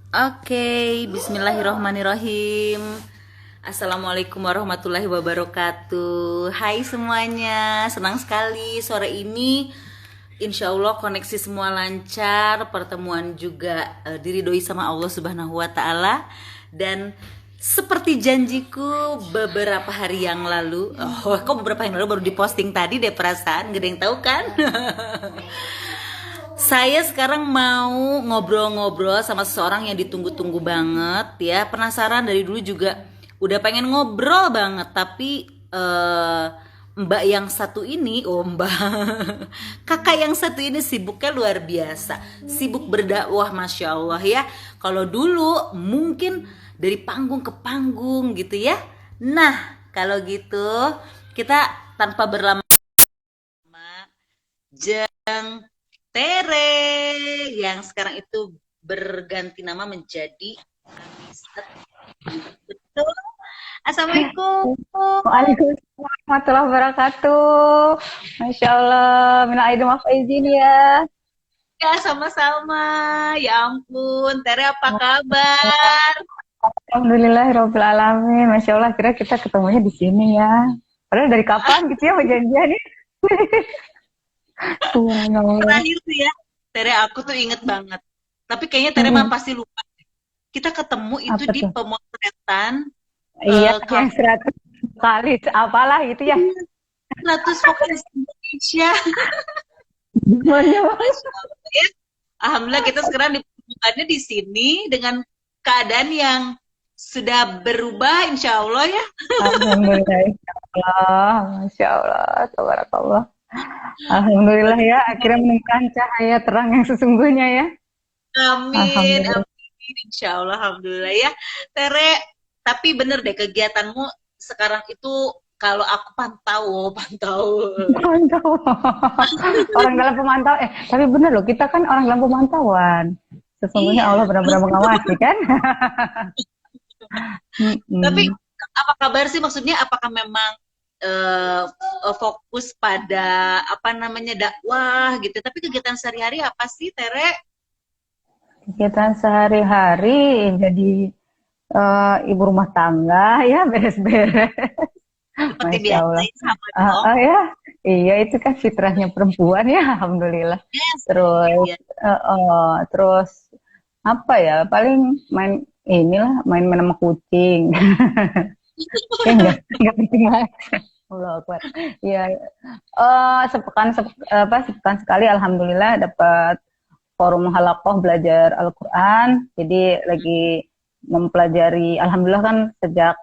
Oke, bismillahirrohmanirrohim. Assalamualaikum warahmatullahi wabarakatuh. Hai semuanya, senang sekali sore ini. Insya Allah koneksi semua lancar, pertemuan juga diridhoi sama Allah Subhanahu Wa Taala. Dan seperti janjiku beberapa hari yang lalu, kok beberapa hari yang lalu baru diposting tadi deh perasaan, gak ada yang tahu kan? Saya sekarang mau ngobrol-ngobrol sama seseorang yang ditunggu-tunggu banget ya. Penasaran dari dulu juga udah pengen ngobrol banget. Tapi mbak yang satu ini, mbak kakak yang satu ini sibuknya luar biasa. Sibuk berdakwah, Masya Allah ya. Kalau dulu mungkin dari panggung ke panggung gitu ya. Nah kalau gitu kita tanpa berlama-lama Jeng Tere yang sekarang itu berganti nama menjadi Amisat. Betul. Assalamualaikum. Waalaikumsalam warahmatullahi wabarakatuh. Masya Allah, minal aidin wal faizin ya. Ya sama-sama. Ya ampun, Tere apa kabar? Alhamdulillahirabbil alamin. Masya Allah, kira kita ketemunya di sini ya. Padahal dari kapan gitu ya perjanjian nih? Terakhir tuh ya, Tere aku tuh inget banget. Tapi kayaknya Tere mah pasti lupa. Kita ketemu itu Apa di tuh? pemotretan Iya, yang 100 kali apalah gitu ya. 100 vokalis Indonesia. Gimana? Ya. Alhamdulillah kita sekarang dipertemukannya di sini dengan keadaan yang sudah berubah, insya Allah ya. Alhamdulillah, insya Allah. Masya Allah, tabarakallah. Alhamdulillah ya, akhirnya menemukan cahaya terang yang sesungguhnya ya. Amin, Alhamdulillah. amin, insya Allah, alhamdulillah ya. Tere, tapi bener deh kegiatanmu sekarang itu kalau aku pantau. Pemantau. Orang dalam pemantau. Tapi benar loh, kita kan orang dalam pemantauan. Sesungguhnya Iya. Allah benar-benar mengawasi kan. Tapi apa kabar sih? Maksudnya apakah memang fokus pada apa namanya dakwah gitu? Tapi kegiatan sehari-hari apa sih, Tere? Kegiatan sehari-hari jadi ibu rumah tangga ya, beres-beres. Seperti Masya biasa Allah. ya, sama dong. Ya, iya itu kan fitrahnya perempuan ya, alhamdulillah. Yes, Terus, iya. terus apa ya? Paling main inilah, main sama kucing. Enggak penting banget. Allah Akbar. Iya, sepekan sekali alhamdulillah dapat forum halaqah belajar Al-Qur'an. Jadi lagi mempelajari, alhamdulillah kan sejak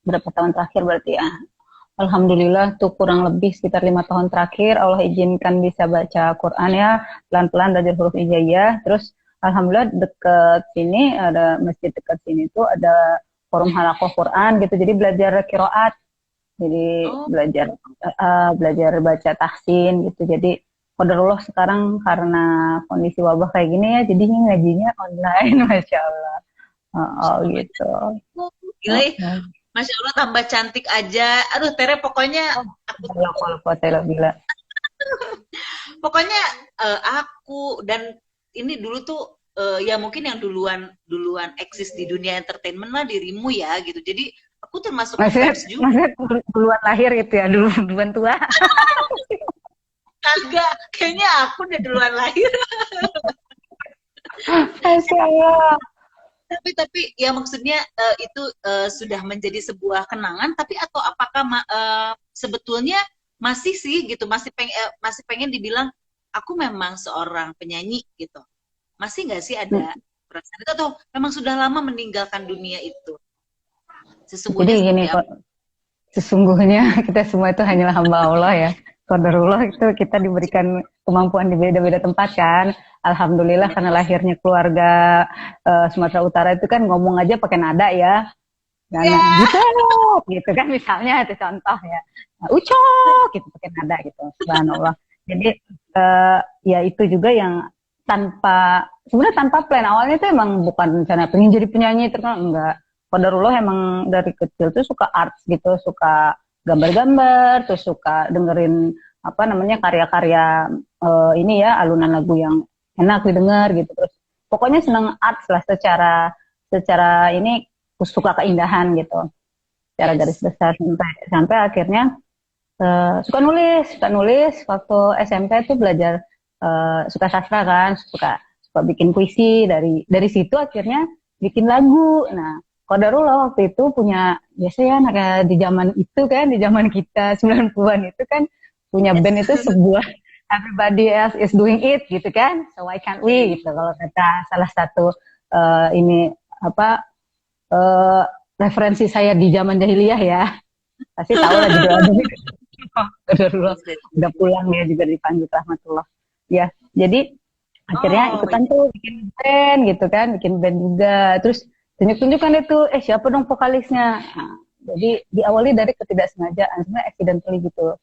berapa tahun terakhir berarti ya. Alhamdulillah tuh kurang lebih sekitar 5 tahun terakhir Allah izinkan bisa baca Quran ya, pelan-pelan belajar huruf hijaiyah. Terus alhamdulillah deket sini ada masjid, dekat sini tuh ada forum halaqah Quran gitu. Jadi belajar qiraat. Jadi Oh, belajar baca tahsin gitu. Jadi qadarullah sekarang karena kondisi wabah kayak gini ya, jadinya ngajinya online. Masya Allah. Gitu. gila ya. Masya Allah tambah cantik aja. Aduh, Tere pokoknya pokoknya aku dan ini dulu tuh ya mungkin yang duluan eksis di dunia entertainment lah dirimu ya gitu. Jadi aku termasuk fans juga. Maksudnya duluan lahir gitu ya, duluan tua. Kagak, kayaknya aku udah duluan lahir. Masya Allah. Tapi ya maksudnya itu sudah menjadi sebuah kenangan. Tapi atau apakah sebetulnya masih sih gitu, masih pengen dibilang aku memang seorang penyanyi gitu. Masih nggak sih ada perasaan itu atau memang sudah lama meninggalkan dunia itu? Jadi Sesungguhnya gini seperti apa? kok, sesungguhnya kita semua itu hanyalah hamba Allah ya. Qadarullah itu kita diberikan kemampuan di beda-beda tempat kan. Alhamdulillah karena lahirnya keluarga Sumatera Utara itu kan ngomong aja pakai nada ya. Dan gitu kan misalnya itu contoh ya. Ucok gitu pakai nada gitu. Subhanallah. Jadi ya itu juga yang sebenarnya tanpa plan. Awalnya itu emang bukan rencana pengen jadi penyanyi terkenal, enggak. Qadarullah emang dari kecil tuh suka arts gitu, suka gambar-gambar, terus suka dengerin apa namanya karya-karya ini ya, alunan lagu yang enak didengar gitu. Terus pokoknya senang art lah, secara ini suka keindahan gitu, secara garis Yes. besar, sampai sampai akhirnya suka nulis waktu SMP tuh belajar, suka sastra kan, suka suka bikin puisi, dari situ akhirnya bikin lagu. Nah, Qadarullah waktu itu punya, biasa ya anak di zaman itu kan, di zaman kita 90-an itu kan punya Yes. band itu sebuah everybody else is doing it gitu kan, so why can't we gitu kalau kata salah satu ini apa eh, referensi saya di zaman jahiliyah ya, pasti tahu lah judul albumnya. Qadarullah Yes, yes. udah pulang ya juga dipanggil rahmatullah ya. Jadi akhirnya Oh, ikutan tuh bikin band gitu kan, bikin band juga, terus tunjuk-tunjukkan itu siapa dong vokalisnya. Nah, jadi diawali dari ketidaksengajaan, sebenarnya accidentally gitu,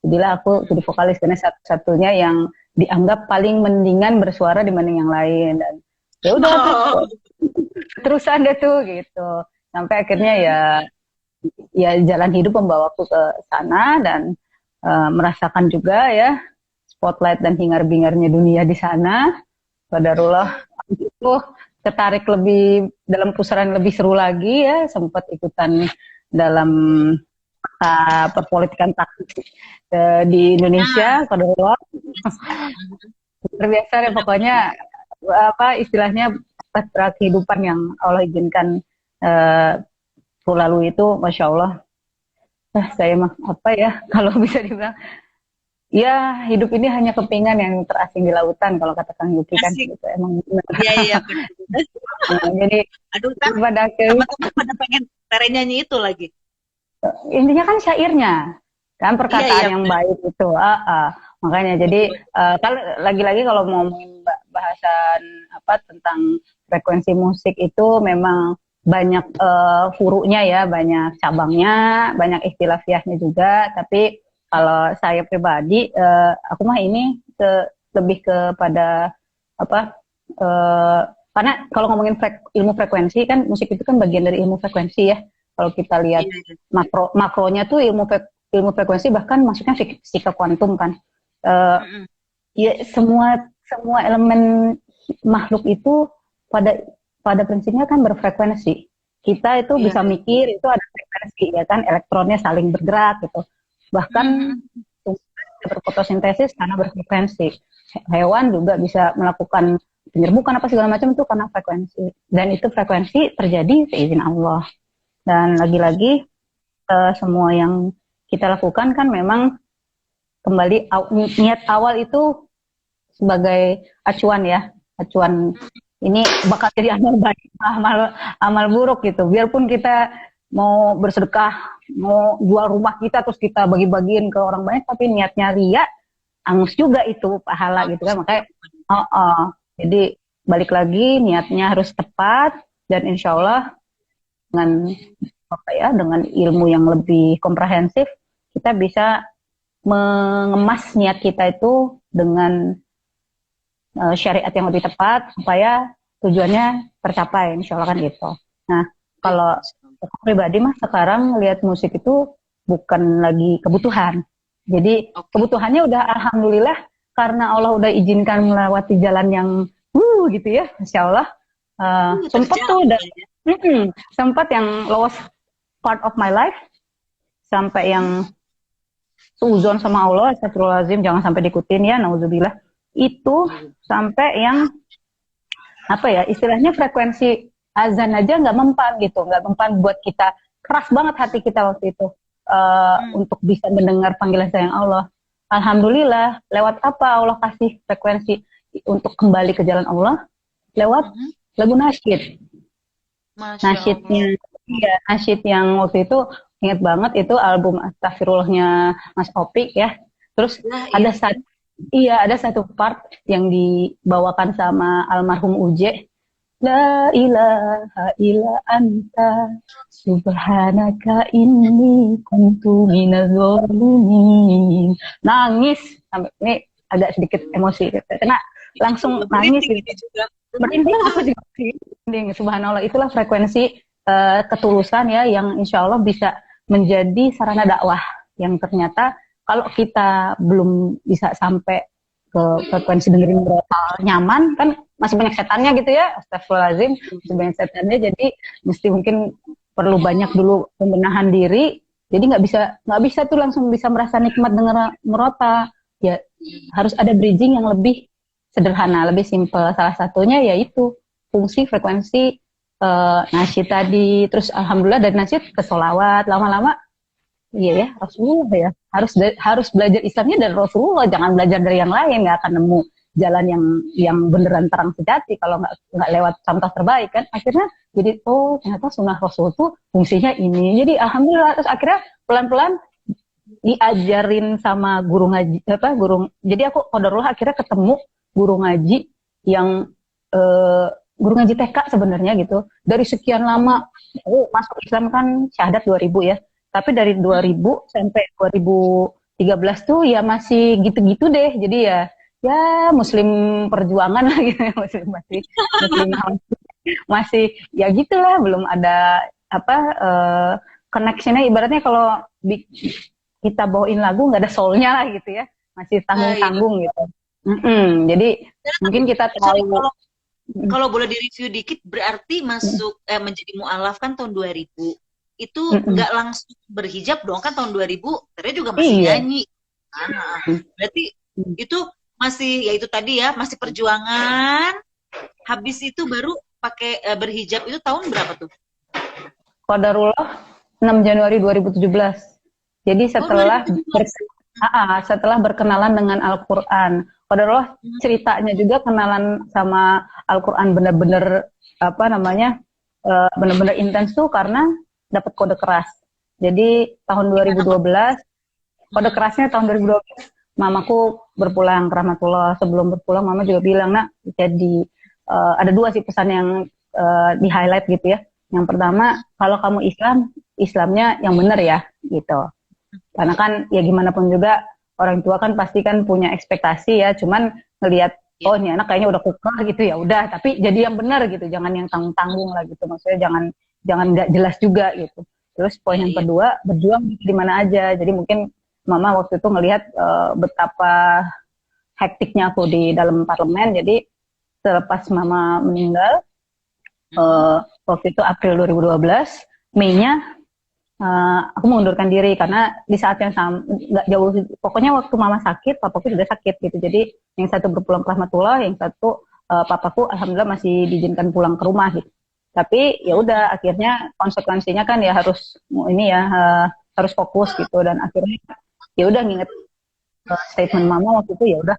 jadilah aku jadi vokalis karena satu-satunya yang dianggap paling mendingan bersuara dibanding yang lain. Dan ya udah terus oh. terusan deh tuh gitu, sampai akhirnya ya jalan hidup membawaku ke sana, dan merasakan juga ya spotlight dan hingar-bingarnya dunia di sana. Qadarullah itu tertarik lebih dalam pusaran lebih seru lagi ya, sempat ikutan dalam perpolitikan taktis di Indonesia. Qadarullah luar biasa deh pokoknya, apa istilahnya, track kehidupan yang Allah izinkan uh, lalu itu, masya Allah. Saya mah apa ya kalau bisa dibilang, ya hidup ini hanya kepingan yang terasing di lautan kalau kata Kang Yuki kan, Asik. gitu emang benar. Iya, iya, benar. Nah, jadi Aduh, kan pada akhirnya teman-teman pada pengen Tere nyanyi itu lagi. intinya kan syairnya kan, Iya, perkataan iya, yang benar. baik itu, makanya jadi Betul. kalau lagi-lagi kalau mau ngomongin bahasan apa tentang frekuensi musik itu memang banyak furu'nya ya, banyak cabangnya, banyak ikhtilafiahnya juga. Tapi kalau saya pribadi, aku mah ini lebih kepada apa, eh, karena kalau ngomongin ilmu frekuensi kan, musik itu kan bagian dari ilmu frekuensi ya. Kalau kita lihat Iya, iya. makronya tuh ilmu frekuensi, bahkan masuknya fisika kuantum kan. Eh, Mm-mm. ya semua semua elemen makhluk itu pada pada prinsipnya kan berfrekuensi. Kita itu Iya. bisa mikir itu ada frekuensi ya kan, elektronnya saling bergerak gitu. Bahkan Mm-mm. berfotosintesis karena berfrekuensi. Hewan juga bisa melakukan penyerbukan apa segala macam itu karena frekuensi. Dan itu frekuensi terjadi seizin Allah. Dan lagi-lagi semua yang kita lakukan kan memang kembali niat awal itu sebagai acuan ya, acuan ini bakal jadi amal baik, amal buruk gitu. Biarpun kita mau bersedekah, mau jual rumah kita terus kita bagi-bagiin ke orang banyak, tapi niatnya ria, angus juga itu pahala gitu kan. Makanya, jadi balik lagi niatnya harus tepat, dan insya Allah dengan apa ya, dengan ilmu yang lebih komprehensif kita bisa mengemas niat kita itu dengan syariat yang lebih tepat supaya tujuannya tercapai, insya Allah kan gitu. Nah, kalau aku pribadi mah sekarang lihat musik itu bukan lagi kebutuhan. Jadi Oke. kebutuhannya udah alhamdulillah karena Allah udah izinkan melewati jalan yang gitu ya, insya Allah. Sempat tuh Terjauh udah ya. sempat yang lowest part of my life, sampai yang suuzon sama Allah, astagfirullahaladzim, jangan sampai diikutin ya, nauzubillah. Itu sampai yang apa ya, istilahnya frekuensi azan aja nggak mempan gitu, nggak mempan buat kita, keras banget hati kita waktu itu untuk bisa mendengar panggilan sayang Allah. Alhamdulillah, lewat apa Allah kasih frekuensi untuk kembali ke jalan Allah? Lewat lagu nasyid. Masya Nasyidnya, Allah. iya, nasyid yang waktu itu ingat banget, itu album Astaghfirullahnya Mas Opik ya. Terus Nah, ada iya. ada satu part yang dibawakan sama almarhum Uje. La ilaha illa anta subhanaka inni kuntu minaz zalimin. Nangis sampai ini agak sedikit emosi karena langsung nangis Merinding gitu. ini juga. Merinding, aku juga merinding. Subhanallah, itulah frekuensi ketulusan ya, yang insya Allah bisa menjadi sarana dakwah yang ternyata kalau kita belum bisa sampai ke frekuensi dengerin murotal nyaman, kan masih banyak setannya gitu ya, astagfirullahaladzim, masih banyak setannya, jadi mesti mungkin perlu banyak dulu pembenahan diri, jadi nggak bisa tuh langsung bisa merasa nikmat denger murotal, ya harus ada bridging yang lebih sederhana, lebih simple. Salah satunya yaitu fungsi frekuensi nasyid tadi, terus alhamdulillah dari nasyid ke sholawat, lama-lama iya ya, Rasulullah ya. Harus belajar Islamnya dari Rasulullah, jangan belajar dari yang lain, nggak akan nemu jalan yang beneran terang sejati kalau nggak lewat contoh terbaik kan. Akhirnya jadi ternyata sunnah Rasul tuh fungsinya ini. Jadi alhamdulillah, terus akhirnya pelan-pelan diajarin sama guru ngaji jadi aku qadarullah akhirnya ketemu guru ngaji yang guru ngaji TK sebenarnya gitu. Dari sekian lama masuk Islam kan syahadat 2000 ya. Tapi dari 2000 sampai 2013 tuh ya masih gitu-gitu deh. Jadi ya muslim perjuangan lah gitu ya, muslim masih ya gitulah, belum ada connectionnya, ibaratnya kalau kita bawain lagu nggak ada soulnya lah gitu ya, masih tanggung-tanggung gitu. Jadi mungkin kita Sorry, tahu. kalau boleh direview dikit, berarti masuk menjadi mualaf kan tahun 2000. Itu nggak langsung berhijab dong kan, tahun 2000 ternyata juga masih nyanyi. Berarti itu masih, ya itu tadi ya, masih perjuangan. Habis itu baru pakai berhijab itu tahun berapa tuh? Qadarullah 6 Januari 2017. Jadi setelah berkenalan dengan Al-Qur'an. Qadarullah ceritanya juga kenalan sama Al-Qur'an benar-benar benar-benar intens tuh karena dapat kode keras. Jadi tahun 2012, kode kerasnya tahun 2012, mamaku berpulang ke rahmatullah. Sebelum berpulang, mama juga bilang, nak, jadi ada dua sih pesan yang di highlight gitu ya. Yang pertama, kalau kamu Islamnya yang benar ya, gitu. Karena kan ya gimana pun juga orang tua kan pasti kan punya ekspektasi ya. Cuman ngelihat, oh ini anak kayaknya udah kuker gitu ya, udah. Tapi jadi yang benar gitu, jangan yang tanggung-tanggung lah gitu. Maksudnya jangan nggak jelas juga gitu. Terus poin yang kedua, berjuang di mana aja. Jadi mungkin mama waktu itu ngelihat betapa hektiknya aku di dalam parlemen. Jadi selepas mama meninggal, waktu itu April 2012, Mei-nya aku mengundurkan diri karena di saat yang sama, nggak jauh, pokoknya waktu mama sakit, papaku juga sakit gitu. Jadi yang satu berpulang ke rahmatullah, yang satu papaku alhamdulillah masih diizinkan pulang ke rumah gitu. Tapi ya udah, akhirnya konsekuensinya kan ya harus harus fokus gitu. Dan akhirnya ya udah nginget statement mama waktu itu, ya udah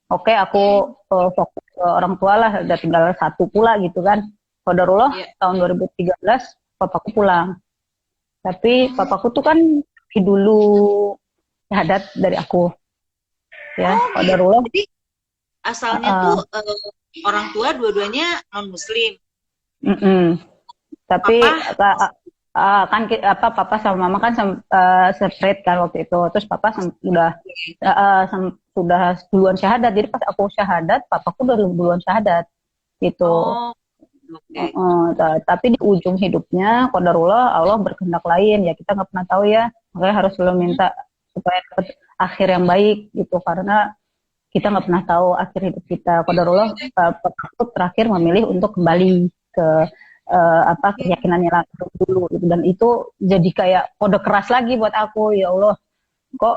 oke, aku fokus ke orang tua lah, udah tinggal satu pula gitu kan. Qadarullah tahun 2013 papaku pulang. Tapi papaku tuh kan dulu syahadat dari aku. Ya, qadarullah. Jadi asalnya tuh orang tua dua-duanya non muslim. Tapi kan papa sama mama kan separate kan waktu itu. Terus papa sudah duluan syahadat. Jadi pas aku syahadat, papaku udah duluan syahadat gitu. Tapi di ujung hidupnya qadarullah Allah berkehendak lain, ya kita nggak pernah tahu ya. Makanya harus selalu minta supaya dapat akhir yang baik gitu, karena kita nggak pernah tahu akhir hidup kita. Qadarullah papaku terakhir memilih untuk kembali ke keyakinannya dulu gitu. Dan itu jadi kayak kode keras lagi buat aku, ya Allah, kok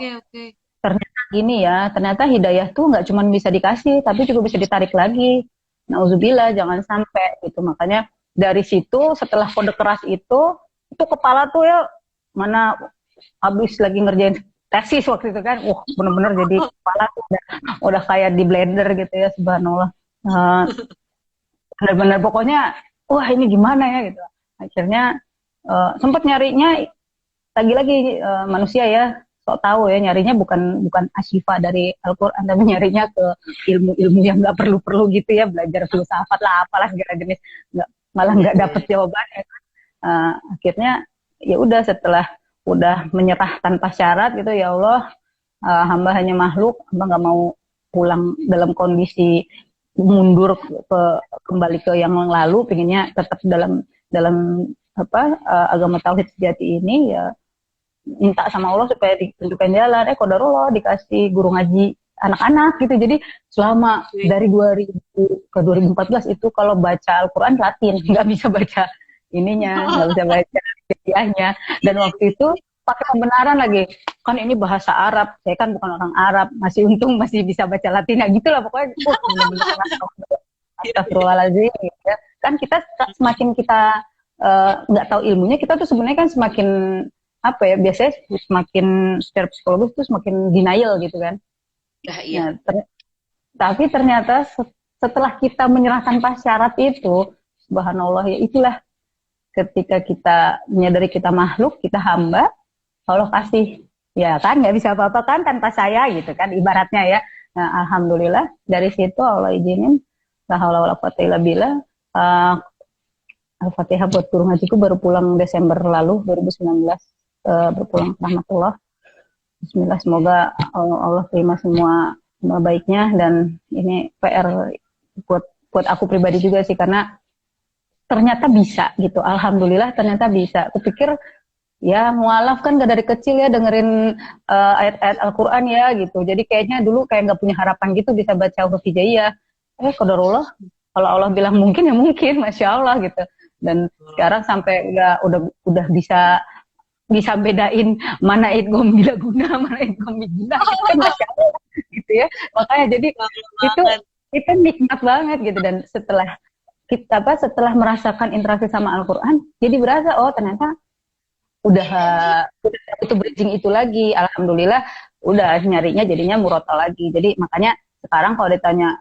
ternyata gini ya, ternyata hidayah tuh nggak cuma bisa dikasih tapi juga bisa ditarik lagi. Nauzubillah, jangan sampai gitu. Makanya dari situ, setelah kode keras itu kepala tuh ya, mana habis lagi ngerjain tesis waktu itu kan, bener-bener jadi kepala udah kayak di blender gitu ya, subhanallah. Bener-bener pokoknya, wah ini gimana ya gitu. Akhirnya sempat nyarinya lagi-lagi manusia ya, sok tahu ya, nyarinya bukan asyifa dari Al-Quran, tapi nyarinya ke ilmu-ilmu yang nggak perlu-perlu gitu ya, belajar filsafat lah, apalah segala jenis, malah nggak dapet jawabannya. Akhirnya ya udah, setelah udah menyerah tanpa syarat gitu, ya Allah, hamba hanya makhluk, hamba nggak mau pulang dalam kondisi mundur kembali ke yang lalu, pengennya tetap dalam agama tauhid sejati ini ya. minta sama Allah supaya ditunjukkan jalan, qadarullah dikasih guru ngaji anak-anak gitu. Jadi selama dari 2000 ke 2014 itu kalau baca Al-Quran Latin, nggak bisa baca ininya, nggak bisa baca hadiahnya. Dan waktu itu pakai pembenaran lagi, kan ini bahasa Arab, saya kan bukan orang Arab, masih untung masih bisa baca Latin, ya gitulah pokoknya. Bener-bener astagfirullahaladzim gitu ya. Kan kita semakin kita nggak tahu ilmunya, kita tuh sebenarnya kan semakin apa ya, biasanya semakin secara psikologis tuh semakin denial gitu kan. Nah, iya. Nah, tapi ternyata setelah kita menyerahkan syarat itu, subhanallah ya itulah ketika kita menyadari kita makhluk, kita hamba, Allah kasih. Ya kan, nggak bisa apa-apa kan tanpa saya gitu kan, ibaratnya ya. Nah, alhamdulillah dari situ Allah izinin, la haula wala quwata illa billah. Al-Fatihah buat guru ngajiku baru pulang Desember lalu 2019, berpulang rahmatullah. Bismillah, semoga Allah terima semua baiknya, dan ini PR buat aku pribadi juga sih, karena ternyata bisa gitu. Alhamdulillah ternyata bisa. Aku pikir ya mualaf kan gak dari kecil ya dengerin ayat-ayat Al-Quran ya gitu. Jadi kayaknya dulu kayak nggak punya harapan gitu bisa baca huruf hijaiyah. Qadarullah, kalau Allah bilang mungkin ya mungkin, masya Allah gitu. Dan sekarang sampai udah bisa bedain mana idgham bila guna, mana idgham biguna, gitu kan, masya Allah gitu ya. Makanya jadi itu nikmat banget gitu. Dan setelah merasakan interaksi sama Al-Quran, jadi berasa oh ternyata udah itu bridging itu lagi. Alhamdulillah udah nyarinya jadinya murotal lagi. Jadi makanya sekarang kalau ditanya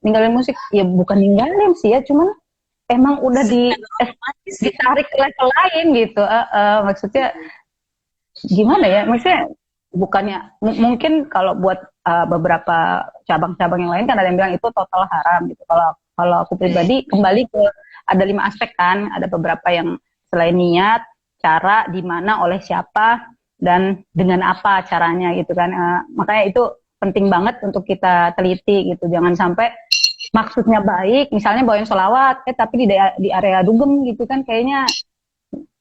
ninggalin musik, ya bukan ninggalin sih ya, cuman emang udah ditarik ke level lain gitu. Maksudnya gimana ya, maksudnya bukannya mungkin kalau buat beberapa cabang-cabang yang lain kan ada yang bilang itu total haram gitu. Kalau aku pribadi kembali ke ada 5 aspek kan, ada beberapa yang selain niat, cara, di mana, oleh siapa, dan dengan apa caranya gitu kan. Makanya itu penting banget untuk kita teliti gitu. Jangan sampai maksudnya baik, misalnya bawain sholawat, tapi di area dugem gitu kan, kayaknya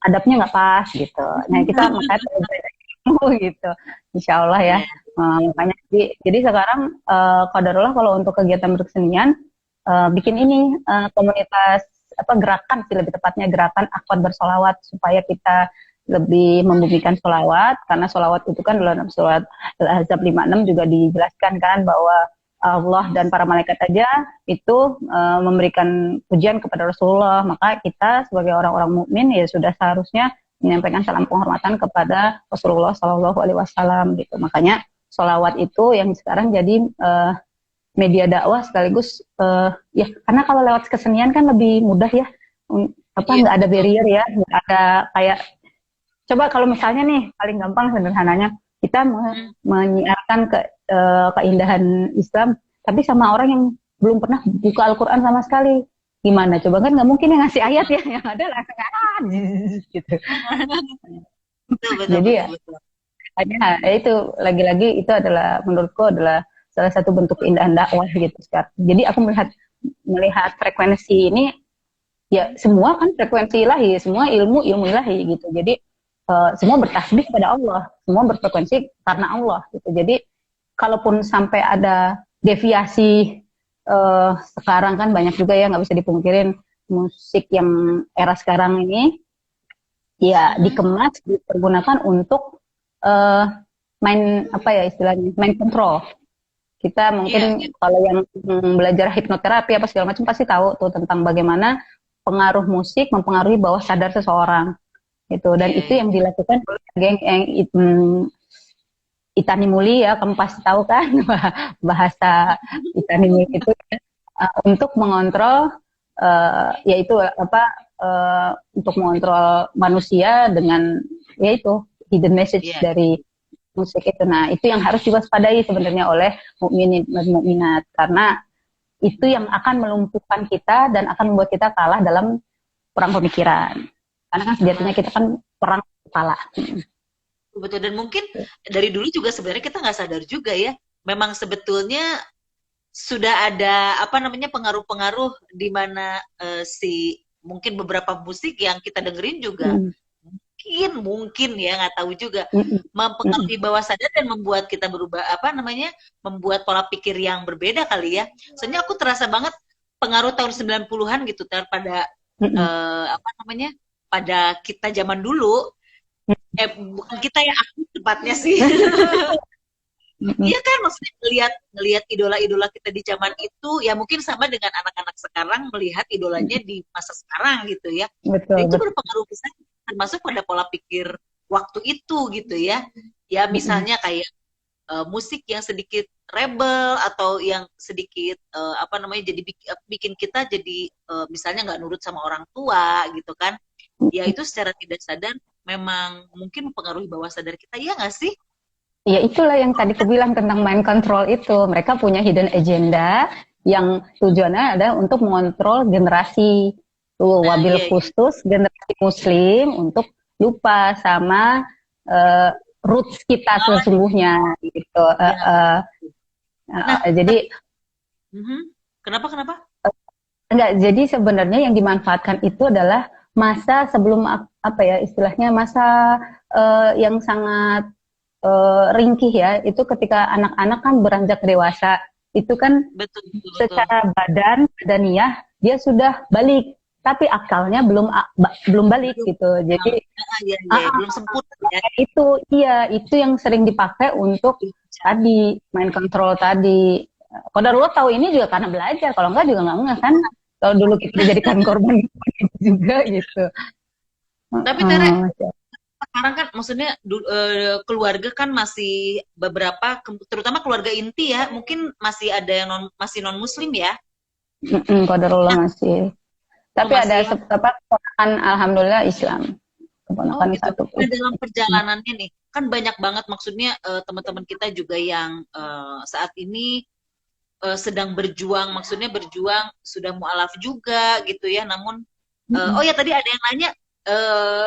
adabnya nggak pas gitu. Nah kita makanya gitu, insya Allah ya. Makanya jadi sekarang qadarullah kalau untuk kegiatan berkesenian, bikin ini komunitas gerakan sih, lebih tepatnya gerakan akwat bersolawat, supaya kita lebih membumikan solawat, karena solawat itu kan dalam surat Al-Ahzab 56 juga dijelaskan kan bahwa Allah dan para malaikat aja itu memberikan pujian kepada Rasulullah. Maka kita sebagai orang-orang mukmin ya sudah seharusnya menyampaikan salam penghormatan kepada Rasulullah Shallallahu Alaihi Wasallam gitu. Makanya solawat itu yang sekarang jadi media dakwah sekaligus ya, karena kalau lewat kesenian kan lebih mudah ya, nggak ada barrier ya, nggak ada kayak, coba kalau misalnya nih paling gampang sederhananya kita menyiarkan keindahan Islam tapi sama orang yang belum pernah buka Al-Quran sama sekali, gimana coba, kan nggak mungkin yang ngasih ayat ya, yang ada langsung gitu. Betul, jadi betul. hanya itu lagi-lagi itu adalah menurutku adalah salah satu bentuk keindahan dakwah gitu sekarang. Jadi aku melihat frekuensi ini ya, semua kan frekuensi ilahi, semua ilmu ilahi gitu. Jadi semua bertasbih kepada Allah, semua berfrekuensi karena Allah gitu. Jadi kalaupun sampai ada deviasi, sekarang kan banyak juga ya, nggak bisa dipungkirin musik yang era sekarang ini ya dikemas, dipergunakan untuk main istilahnya, main control. Kita mungkin kalau yang belajar hipnoterapi apa segala macam pasti tahu tuh tentang bagaimana pengaruh musik mempengaruhi bawah sadar seseorang gitu. Dan itu yang dilakukan oleh geng yang Itani Muli ya, kamu pasti tahu kan bahasa Itani Muli itu untuk mengontrol yaitu untuk mengontrol manusia dengan yaitu hidden message dari musik itu. Nah, itu yang harus diwaspadai sebenarnya oleh mukminin dan mukminat, karena itu yang akan melumpuhkan kita dan akan membuat kita kalah dalam perang pemikiran. Karena kan sejatinya kita kan perang kepala. Betul, dan mungkin dari dulu juga sebenarnya kita nggak sadar juga ya, memang sebetulnya sudah ada pengaruh-pengaruh di mana mungkin beberapa musik yang kita dengerin juga mungkin ya, nggak tahu juga, Mm-mm. Mm-mm. mempengaruhi bawah sadar dan membuat kita berubah, apa namanya, membuat pola pikir yang berbeda kali ya. Soalnya aku terasa banget pengaruh tahun 90-an gitu pada Mm-mm. apa namanya, pada kita zaman dulu, bukan kita ya, aku tepatnya sih. Mm-mm. Iya kan, maksudnya ngelihat ngelihat idola-idola kita di zaman itu ya mungkin sama dengan anak-anak sekarang melihat idolanya di masa sekarang gitu ya. Dan Betul, itu betul. berpengaruh besar termasuk pada pola pikir waktu itu gitu ya. Ya Mm-mm. misalnya kayak musik yang sedikit rebel atau yang sedikit apa namanya, jadi bikin kita jadi misalnya nggak nurut sama orang tua gitu kan. Ya itu secara tidak sadar memang mungkin mempengaruhi bawah sadar kita, ya nggak sih? Ya itulah yang tadi aku bilang tentang mind control itu. Mereka punya hidden agenda yang tujuannya adalah untuk mengontrol generasi tuh, Nah, wabil iya, iya. khusus generasi muslim untuk lupa sama uh, roots kita Ah, sesungguhnya gitu. iya. Nah, tapi Jadi mhm. Kenapa kenapa? enggak, jadi sebenarnya yang dimanfaatkan itu adalah masa sebelum apa ya istilahnya masa yang sangat ringkih ya, itu ketika anak-anak kan beranjak dewasa, itu kan Betul betul betul. secara badaniah dia sudah balik, tapi akalnya belum balik Belum gitu. yang Jadi iya iya, ah, belum sempurna ya. itu iya itu yang sering dipakai untuk tadi main kontrol tadi. Kodarullah tahu ini juga karena belajar, kalau enggak juga nggak ngeh kan. Kalau dulu kita dijadikan korban juga gitu. Tapi Tere, Uh, sekarang kan maksudnya keluarga kan masih beberapa, terutama keluarga inti ya, mungkin masih ada yang masih non muslim ya. Kodarullah Nah, masih. oh Tapi ada masih ya. apa keponakan alhamdulillah Islam. Oh Keponakan gitu. satu pun. Nah dalam perjalanannya nih, kan banyak banget maksudnya teman-teman kita juga yang saat ini sedang berjuang, maksudnya berjuang sudah mualaf juga gitu ya. Namun oh ya tadi ada yang nanya,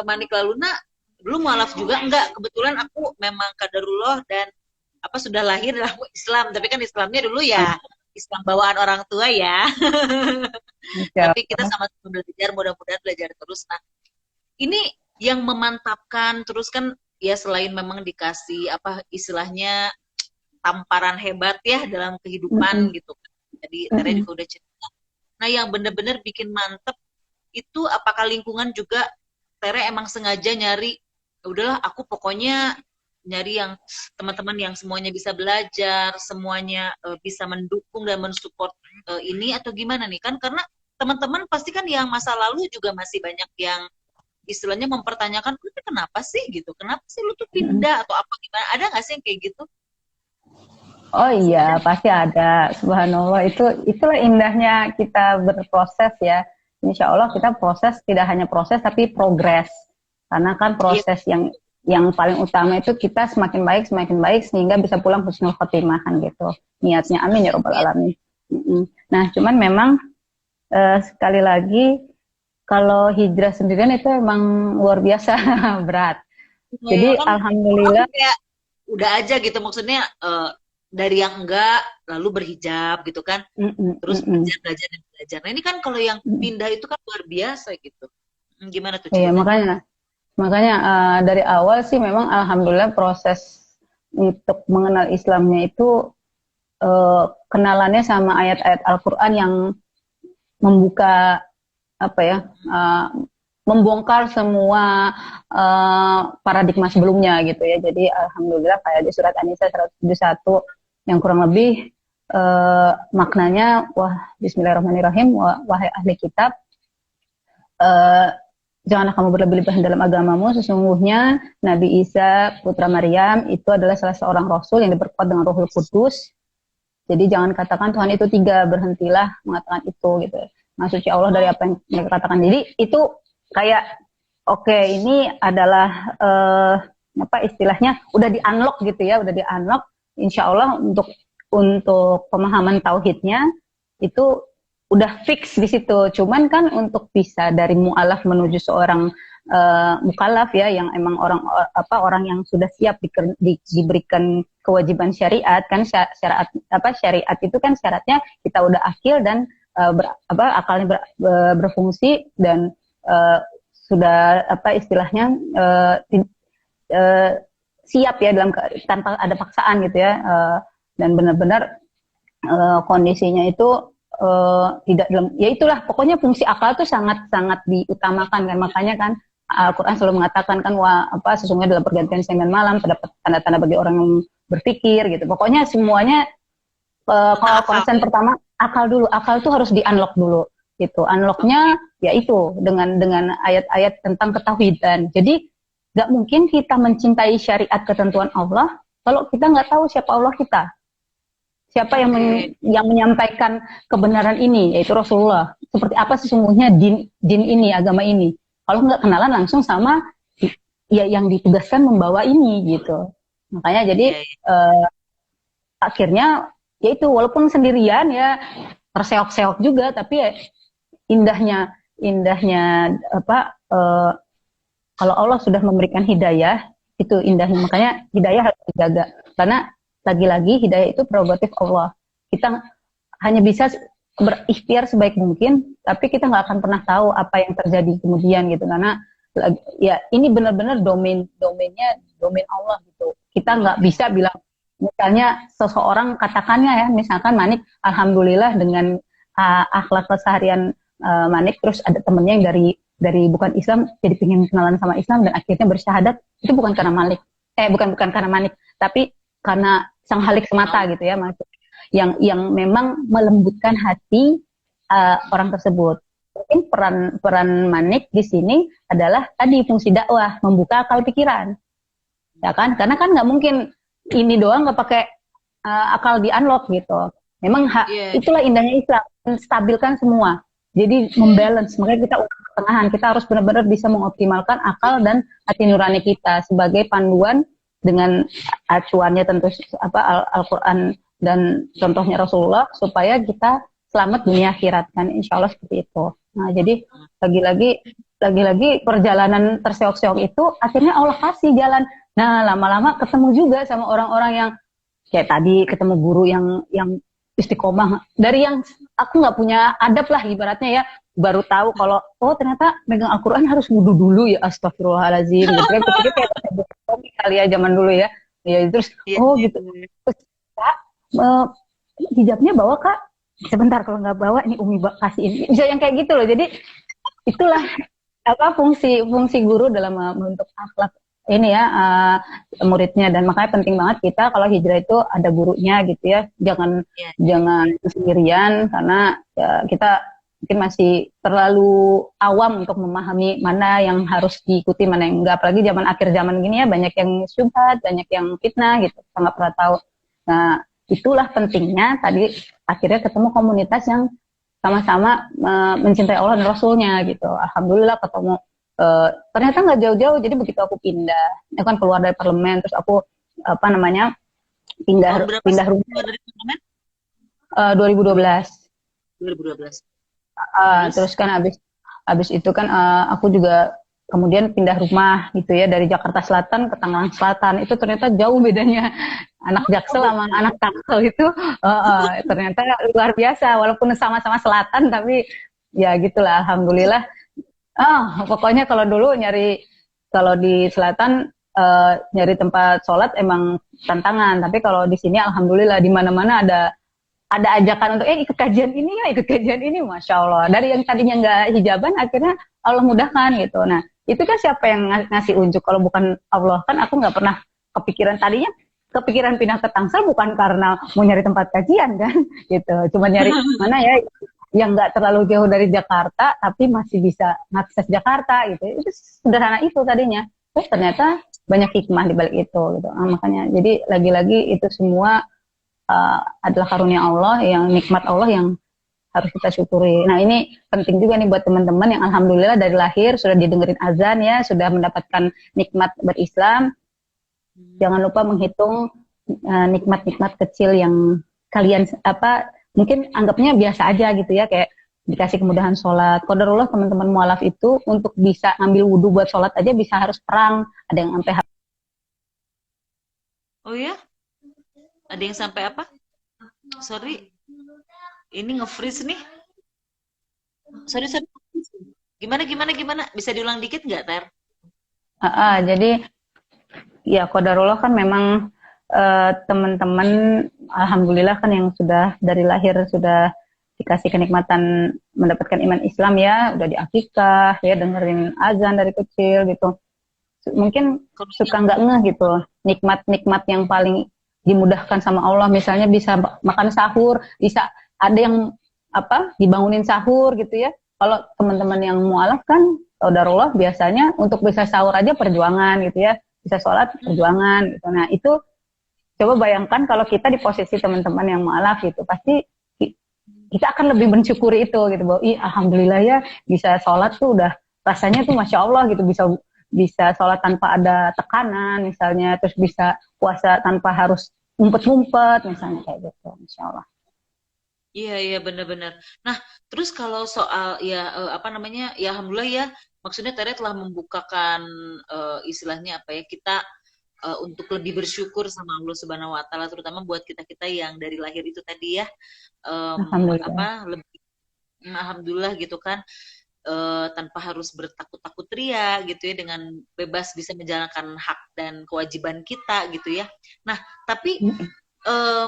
Manik Laluna dulu mualaf juga enggak? Kebetulan aku memang kadarullah dan apa sudah lahir dalam Islam, tapi kan Islamnya dulu ya Islam bawaan orang tua ya. Masya Tapi kita sama-sama belajar, mudah-mudahan belajar terus. Nah, ini yang memantapkan terus kan ya, selain memang dikasih apa istilahnya tamparan hebat ya dalam kehidupan Allah. gitu. Jadi Tere juga udah cerita. Nah, yang benar-benar bikin mantep itu apakah lingkungan juga, Tere emang sengaja nyari, "Ya udahlah aku pokoknya nyari yang teman-teman yang semuanya bisa belajar, semuanya bisa mendukung dan mensupport ini," atau gimana nih? Kan karena teman-teman pasti kan yang masa lalu juga masih banyak yang istilahnya mempertanyakan, "Lu tuh kenapa sih gitu? Kenapa sih lu tuh pindah atau apa gimana?" Ada nggak sih yang kayak gitu? Oh iya, pasti ada. Subhanallah, itulah indahnya kita berproses ya. Insya Allah kita proses tidak hanya proses tapi progres. Karena kan Iya. proses yang paling utama itu kita semakin baik sehingga bisa pulang husnul khotimah kan gitu. Niatnya amin ya robbal Iya. alamin. Nah, cuman memang sekali lagi kalau hijrah sendirian itu emang luar biasa berat. Ya Jadi kan orang alhamdulillah. kayak udah aja gitu, maksudnya dari yang enggak lalu berhijab gitu kan, Mm, mm, terus mm, mm. belajar belajar dan belajar. Nah ini kan kalau yang pindah itu kan luar biasa gitu. Gimana tuh Iya, ceritanya? makanya dari awal sih memang alhamdulillah proses untuk mengenal Islamnya itu kenalannya sama ayat-ayat Al-Qur'an yang membuka apa ya, membongkar semua paradigma sebelumnya gitu ya. Jadi alhamdulillah kayak di surat An-Nisa 171 yang kurang lebih maknanya, wah bismillahirrahmanirrahim, wahai ahli kitab, eh, janganlah kamu berlebih-lebihan dalam agamamu. Sesungguhnya Nabi Isa putra Maryam itu adalah salah seorang rasul yang diperkuat dengan Rohul Kudus. Jadi jangan katakan Tuhan itu tiga, berhentilah mengatakan itu gitu. Maksudnya Allah dari apa yang mereka katakan. Jadi itu kayak oke, ini adalah apa istilahnya udah di unlock gitu ya, udah di unlock. Insya Allah untuk pemahaman tauhidnya itu udah fix di situ. Cuman kan untuk bisa dari mualaf menuju seorang mukallaf ya, yang emang orang yang sudah siap diberikan kewajiban syariat kan, syariat itu kan syaratnya kita udah akil dan akalnya berfungsi dan uh, sudah apa istilahnya eh, siap ya tanpa ada paksaan gitu ya, dan benar-benar kondisinya itu tidak dalam, ya itulah pokoknya fungsi akal itu sangat-sangat diutamakan kan, makanya kan Al-Quran selalu mengatakan kan, wah apa sesungguhnya dalam pergantian siang dan malam terdapat tanda-tanda bagi orang yang berpikir gitu, pokoknya semuanya kalau Akal. konsen pertama akal dulu, akal itu harus di unlock dulu gitu, unlocknya yaitu dengan ayat-ayat tentang ketauhidan. Jadi nggak mungkin kita mencintai syariat ketentuan Allah kalau kita nggak tahu siapa Allah kita. Siapa yang menyampaikan kebenaran ini, yaitu Rasulullah. Seperti apa sesungguhnya din ini, agama ini. Kalau nggak kenalan langsung sama ya yang ditugaskan membawa ini gitu. Makanya jadi akhirnya yaitu walaupun sendirian ya terseok-seok juga, tapi ya indahnya apa kalau Allah sudah memberikan hidayah, itu indahnya. Makanya hidayah harus dijaga, karena lagi-lagi hidayah itu prerogatif Allah. Kita hanya bisa berikhtiar sebaik mungkin, tapi kita nggak akan pernah tahu apa yang terjadi kemudian gitu, karena ya ini benar-benar domain Allah gitu. Kita nggak bisa bilang, misalnya seseorang katakannya ya, misalkan Manik, alhamdulillah dengan akhlak keseharian Manik, terus ada temennya yang dari bukan Islam jadi pengen kenalan sama Islam dan akhirnya bersyahadat, itu bukan karena Malik, bukan karena Manik, tapi karena sang halik semata gitu ya, maksudnya yang memang melembutkan hati orang tersebut. Mungkin peran Manik di sini adalah tadi fungsi dakwah, membuka akal pikiran, ya kan? Karena kan nggak mungkin ini doang nggak pakai akal di unlock gitu. Memang itulah indahnya Islam, menstabilkan semua. Jadi membalance, makanya kita pertengahan, kita harus benar-benar bisa mengoptimalkan akal dan hati nurani kita sebagai panduan dengan acuannya tentu apa Al-Quran dan contohnya Rasulullah, supaya kita selamat dunia akhirat kan, insya Allah seperti itu. Nah jadi lagi-lagi perjalanan terseok-seok itu akhirnya Allah kasih jalan. Nah lama-lama ketemu juga sama orang-orang yang kayak tadi, ketemu guru yang istiqomah, dari yang aku nggak punya adab lah ibaratnya ya, baru tahu kalau oh ternyata megang Al-Quran harus wudhu dulu ya, astagfirullahaladzim gitu kan, kayak kali ya zaman dulu ya, terus oh gitu, terus Kak, hijabnya bawa Kak, sebentar kalau nggak bawa ini Umi kasih ini, bisa yang kayak gitu loh. Jadi itulah apa fungsi guru dalam membentuk akhlak ini ya muridnya, dan makanya penting banget kita kalau hijrah itu ada gurunya gitu ya, jangan sendirian, karena ya, kita mungkin masih terlalu awam untuk memahami mana yang harus diikuti, mana yang enggak, apalagi zaman akhir zaman gini ya, banyak yang syubhat, banyak yang fitnah gitu, kita nggak pernah tahu. Nah itulah pentingnya tadi akhirnya ketemu komunitas yang sama-sama mencintai Allah dan Rasulnya gitu. Alhamdulillah ketemu. Ternyata nggak jauh-jauh, jadi begitu aku pindah, aku kan keluar dari parlemen, terus aku apa namanya pindah rumah dari parlemen? 2012. 2012. Terus kan abis itu kan aku juga kemudian pindah rumah gitu ya, dari Jakarta Selatan ke Tangerang Selatan. Itu ternyata jauh bedanya, anak Jaksel sama anak Tangsel itu ternyata luar biasa, walaupun sama-sama selatan, tapi ya gitulah, alhamdulillah. Pokoknya kalau dulu kalau di selatan nyari tempat sholat emang tantangan, tapi kalau di sini alhamdulillah di mana-mana ada ajakan untuk ikut kajian ini ya, ikut kajian ini, masya Allah. Dari yang tadinya nggak hijaban akhirnya Allah mudahkan gitu. Nah itu kan siapa yang ngasih unjuk kalau bukan Allah? Kan aku nggak pernah kepikiran, tadinya kepikiran pindah ke Tangsel bukan karena mau nyari tempat kajian kan gitu, cuma nyari mana ya yang nggak terlalu jauh dari Jakarta tapi masih bisa mengakses Jakarta gitu. Itu sederhana itu tadinya, terus ternyata banyak hikmah di balik itu gitu. Makanya jadi lagi-lagi itu semua adalah karunia Allah, yang nikmat Allah yang harus kita syukuri. Nah ini penting juga nih buat teman-teman yang alhamdulillah dari lahir sudah didengerin azan ya, sudah mendapatkan nikmat berislam. Jangan lupa menghitung nikmat-nikmat kecil yang kalian mungkin anggapnya biasa aja gitu ya, kayak dikasih kemudahan sholat. Qadarullah teman-teman mualaf itu untuk bisa ngambil wudhu buat sholat aja bisa harus perang. Ada yang sampai Oh ya? Ada yang sampai apa? Sorry, ini nge-freeze nih. Sorry. Gimana gimana gimana? Bisa diulang dikit nggak, Ter? Jadi ya qadarullah kan memang teman-teman alhamdulillah kan yang sudah dari lahir sudah dikasih kenikmatan mendapatkan iman Islam ya, udah diakikah ya, dengerin azan dari kecil gitu. Mungkin Kalau suka nggak ngeh gitu, nikmat-nikmat yang paling dimudahkan sama Allah, misalnya bisa makan sahur, bisa ada yang apa dibangunin sahur gitu ya. Kalau teman-teman yang mualaf kan qadarullah biasanya untuk bisa sahur aja perjuangan gitu ya, bisa sholat perjuangan gitu. Nah itu coba bayangkan kalau kita di posisi teman-teman yang mualaf gitu, pasti kita akan lebih mensyukuri itu gitu, bahwa alhamdulillah ya bisa sholat tuh udah rasanya tuh masya Allah gitu, bisa bisa sholat tanpa ada tekanan misalnya, terus bisa puasa tanpa harus ngumpet-ngumpet misalnya kayak gitu, masya Allah. iya iya benar-benar. Nah, terus kalau soal ya apa namanya? Ya alhamdulillah ya. Maksudnya Tere telah membukakan istilahnya apa ya? Kita untuk lebih bersyukur sama Allah Subhanahu wa taala terutama buat kita-kita yang dari lahir itu tadi ya. Alhamdulillah. Apa lebih alhamdulillah gitu kan. Tanpa harus bertakut-takut ria gitu ya dengan bebas bisa menjalankan hak dan kewajiban kita gitu ya. Nah, tapi eh,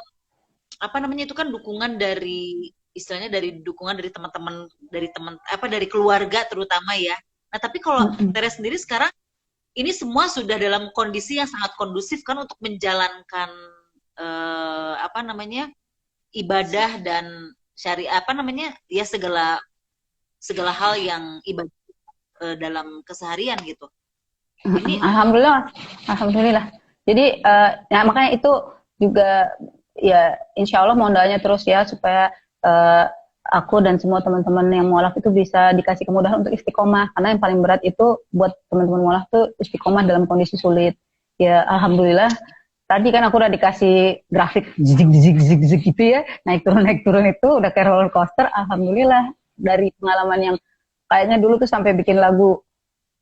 apa namanya itu kan dukungan dari istilahnya dari dukungan dari teman-teman dari teman apa dari keluarga terutama ya. Nah, tapi kalau Teres sendiri sekarang ini semua sudah dalam kondisi yang sangat kondusif kan untuk menjalankan apa namanya ibadah dan syariat apa namanya ya segala segala hal yang ibadah dalam keseharian gitu. Ini Alhamdulillah, alhamdulillah. Jadi ya makanya itu juga ya insya Allah mohon doanya terus ya supaya eh, aku dan semua teman-teman yang mualaf itu bisa dikasih kemudahan untuk istiqomah, karena yang paling berat itu buat teman-teman mualaf tuh istiqomah dalam kondisi sulit. Ya alhamdulillah tadi kan aku udah dikasih grafik jizik jizik jizik jizik gitu ya, naik turun itu udah kayak roller coaster. Alhamdulillah dari pengalaman yang kayaknya dulu tuh sampai bikin lagu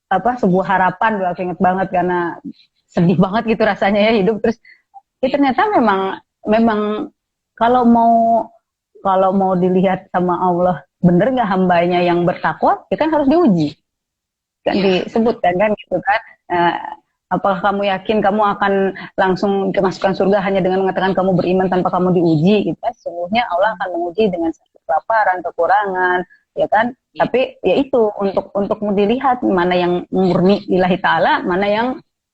apa sebuah harapan, dulu aku inget banget karena sedih banget gitu rasanya ya hidup, terus ya ternyata memang memang kalau mau kalau mau dilihat sama Allah bener nggak hambanya yang bertakwa ya kan harus diuji, kan ya disebutkan kan gitu kan. Eh, apakah kamu yakin kamu akan langsung dimasukkan surga hanya dengan mengatakan kamu beriman tanpa kamu diuji gitu kan? Sesungguhnya Allah akan menguji dengan kelaparan, kekurangan, ya kan? ya Tapi ya itu untuk dilihat mana yang murni lillahi taala, mana yang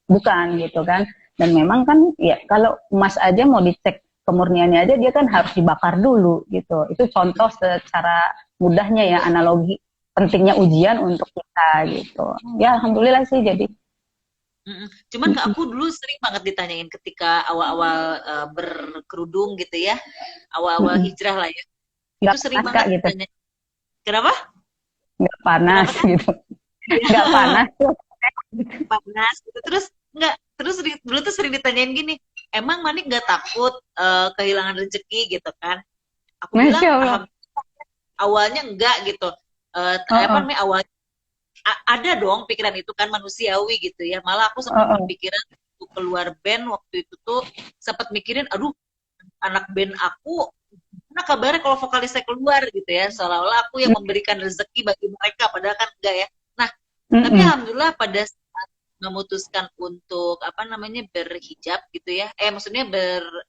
bukan gitu kan. Dan memang kan ya kalau emas aja mau dicek kemurniannya aja dia kan harus dibakar dulu gitu. Itu contoh secara mudahnya ya, analogi pentingnya ujian untuk kita gitu. Ya alhamdulillah sih jadi. Cuman Kak, aku dulu sering banget ditanyain ketika awal-awal berkerudung gitu ya, awal-awal hijrah lah ya. Itu Nggak sering panas kak banget gitu, ditanya. Kenapa? nggak panas Kenapa Kak? gitu, nggak Ya, panas tuh. panas gitu. Terus enggak, terus dulu tuh sering ditanyain gini, emang Manik nggak takut kehilangan rezeki gitu kan? Aku bilang, Masya Allah. awalnya enggak gitu. Oh, Apa oh, namanya awalnya ada dong pikiran itu kan manusiawi gitu ya. Malah aku sempat oh, oh, berpikiran untuk keluar band waktu itu tuh sempat mikirin, aduh anak band aku mana kabarnya kalau vokalisnya keluar gitu ya, seolah-olah aku yang memberikan rezeki bagi mereka padahal kan enggak ya. Nah, tapi alhamdulillah pada saat memutuskan untuk apa namanya berhijab gitu ya, maksudnya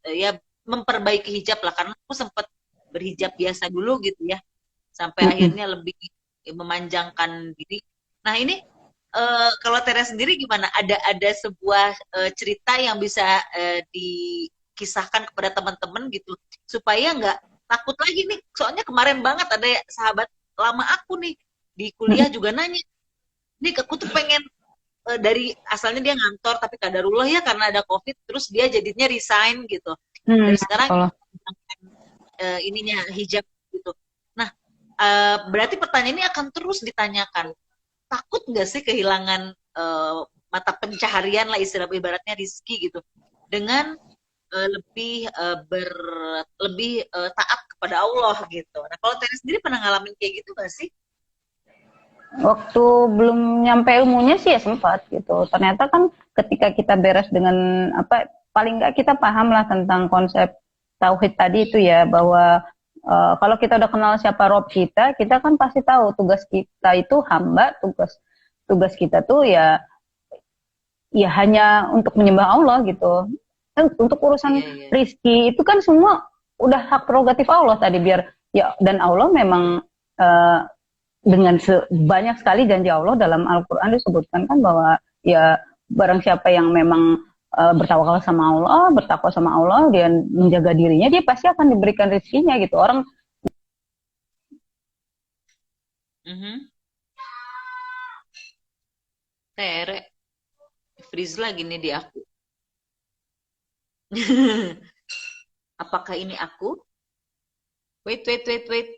ya memperbaiki hijab lah karena aku sempat berhijab biasa dulu gitu ya, sampai akhirnya lebih memanjangkan diri. Nah ini kalau Tera sendiri gimana? Ada sebuah cerita yang bisa dikisahkan kepada teman-teman gitu supaya nggak takut lagi nih. Soalnya kemarin banget ada sahabat lama aku nih di kuliah juga nanya, nih aku tuh pengen dari asalnya dia ngantor tapi kadarullah ya karena ada COVID terus dia jadinya resign gitu. Dan sekarang Allah. ininya hijab gitu. Nah, berarti pertanyaan ini akan terus ditanyakan. Takut nggak sih kehilangan mata pencaharian lah istilah ibaratnya rizki gitu dengan lebih lebih taat kepada Allah gitu. Nah kalau Teri sendiri pernah ngalamin kayak gitu nggak sih? Waktu belum nyampe ilmunya sih ya sempat gitu. Ternyata kan ketika kita beres dengan apa, paling nggak kita paham lah tentang konsep tauhid tadi itu ya, bahwa Kalau kita udah kenal siapa Rob kita, kita kan pasti tahu tugas kita itu hamba, tugas tugas kita tuh ya hanya untuk menyembah Allah gitu. Kan untuk urusan Iya, iya. rizki itu kan semua udah hak prerogatif Allah tadi, biar ya, dan Allah memang eh, dengan banyak sekali janji Allah dalam Al-Quran disebutkan kan bahwa ya barang siapa yang memang bertawakal sama Allah, bertakwa sama Allah, dia menjaga dirinya, dia pasti akan diberikan rezekinya gitu. Orang Mhm. Tere, freeze lagi nih di aku. Apakah ini aku? Wait, wait, wait, wait.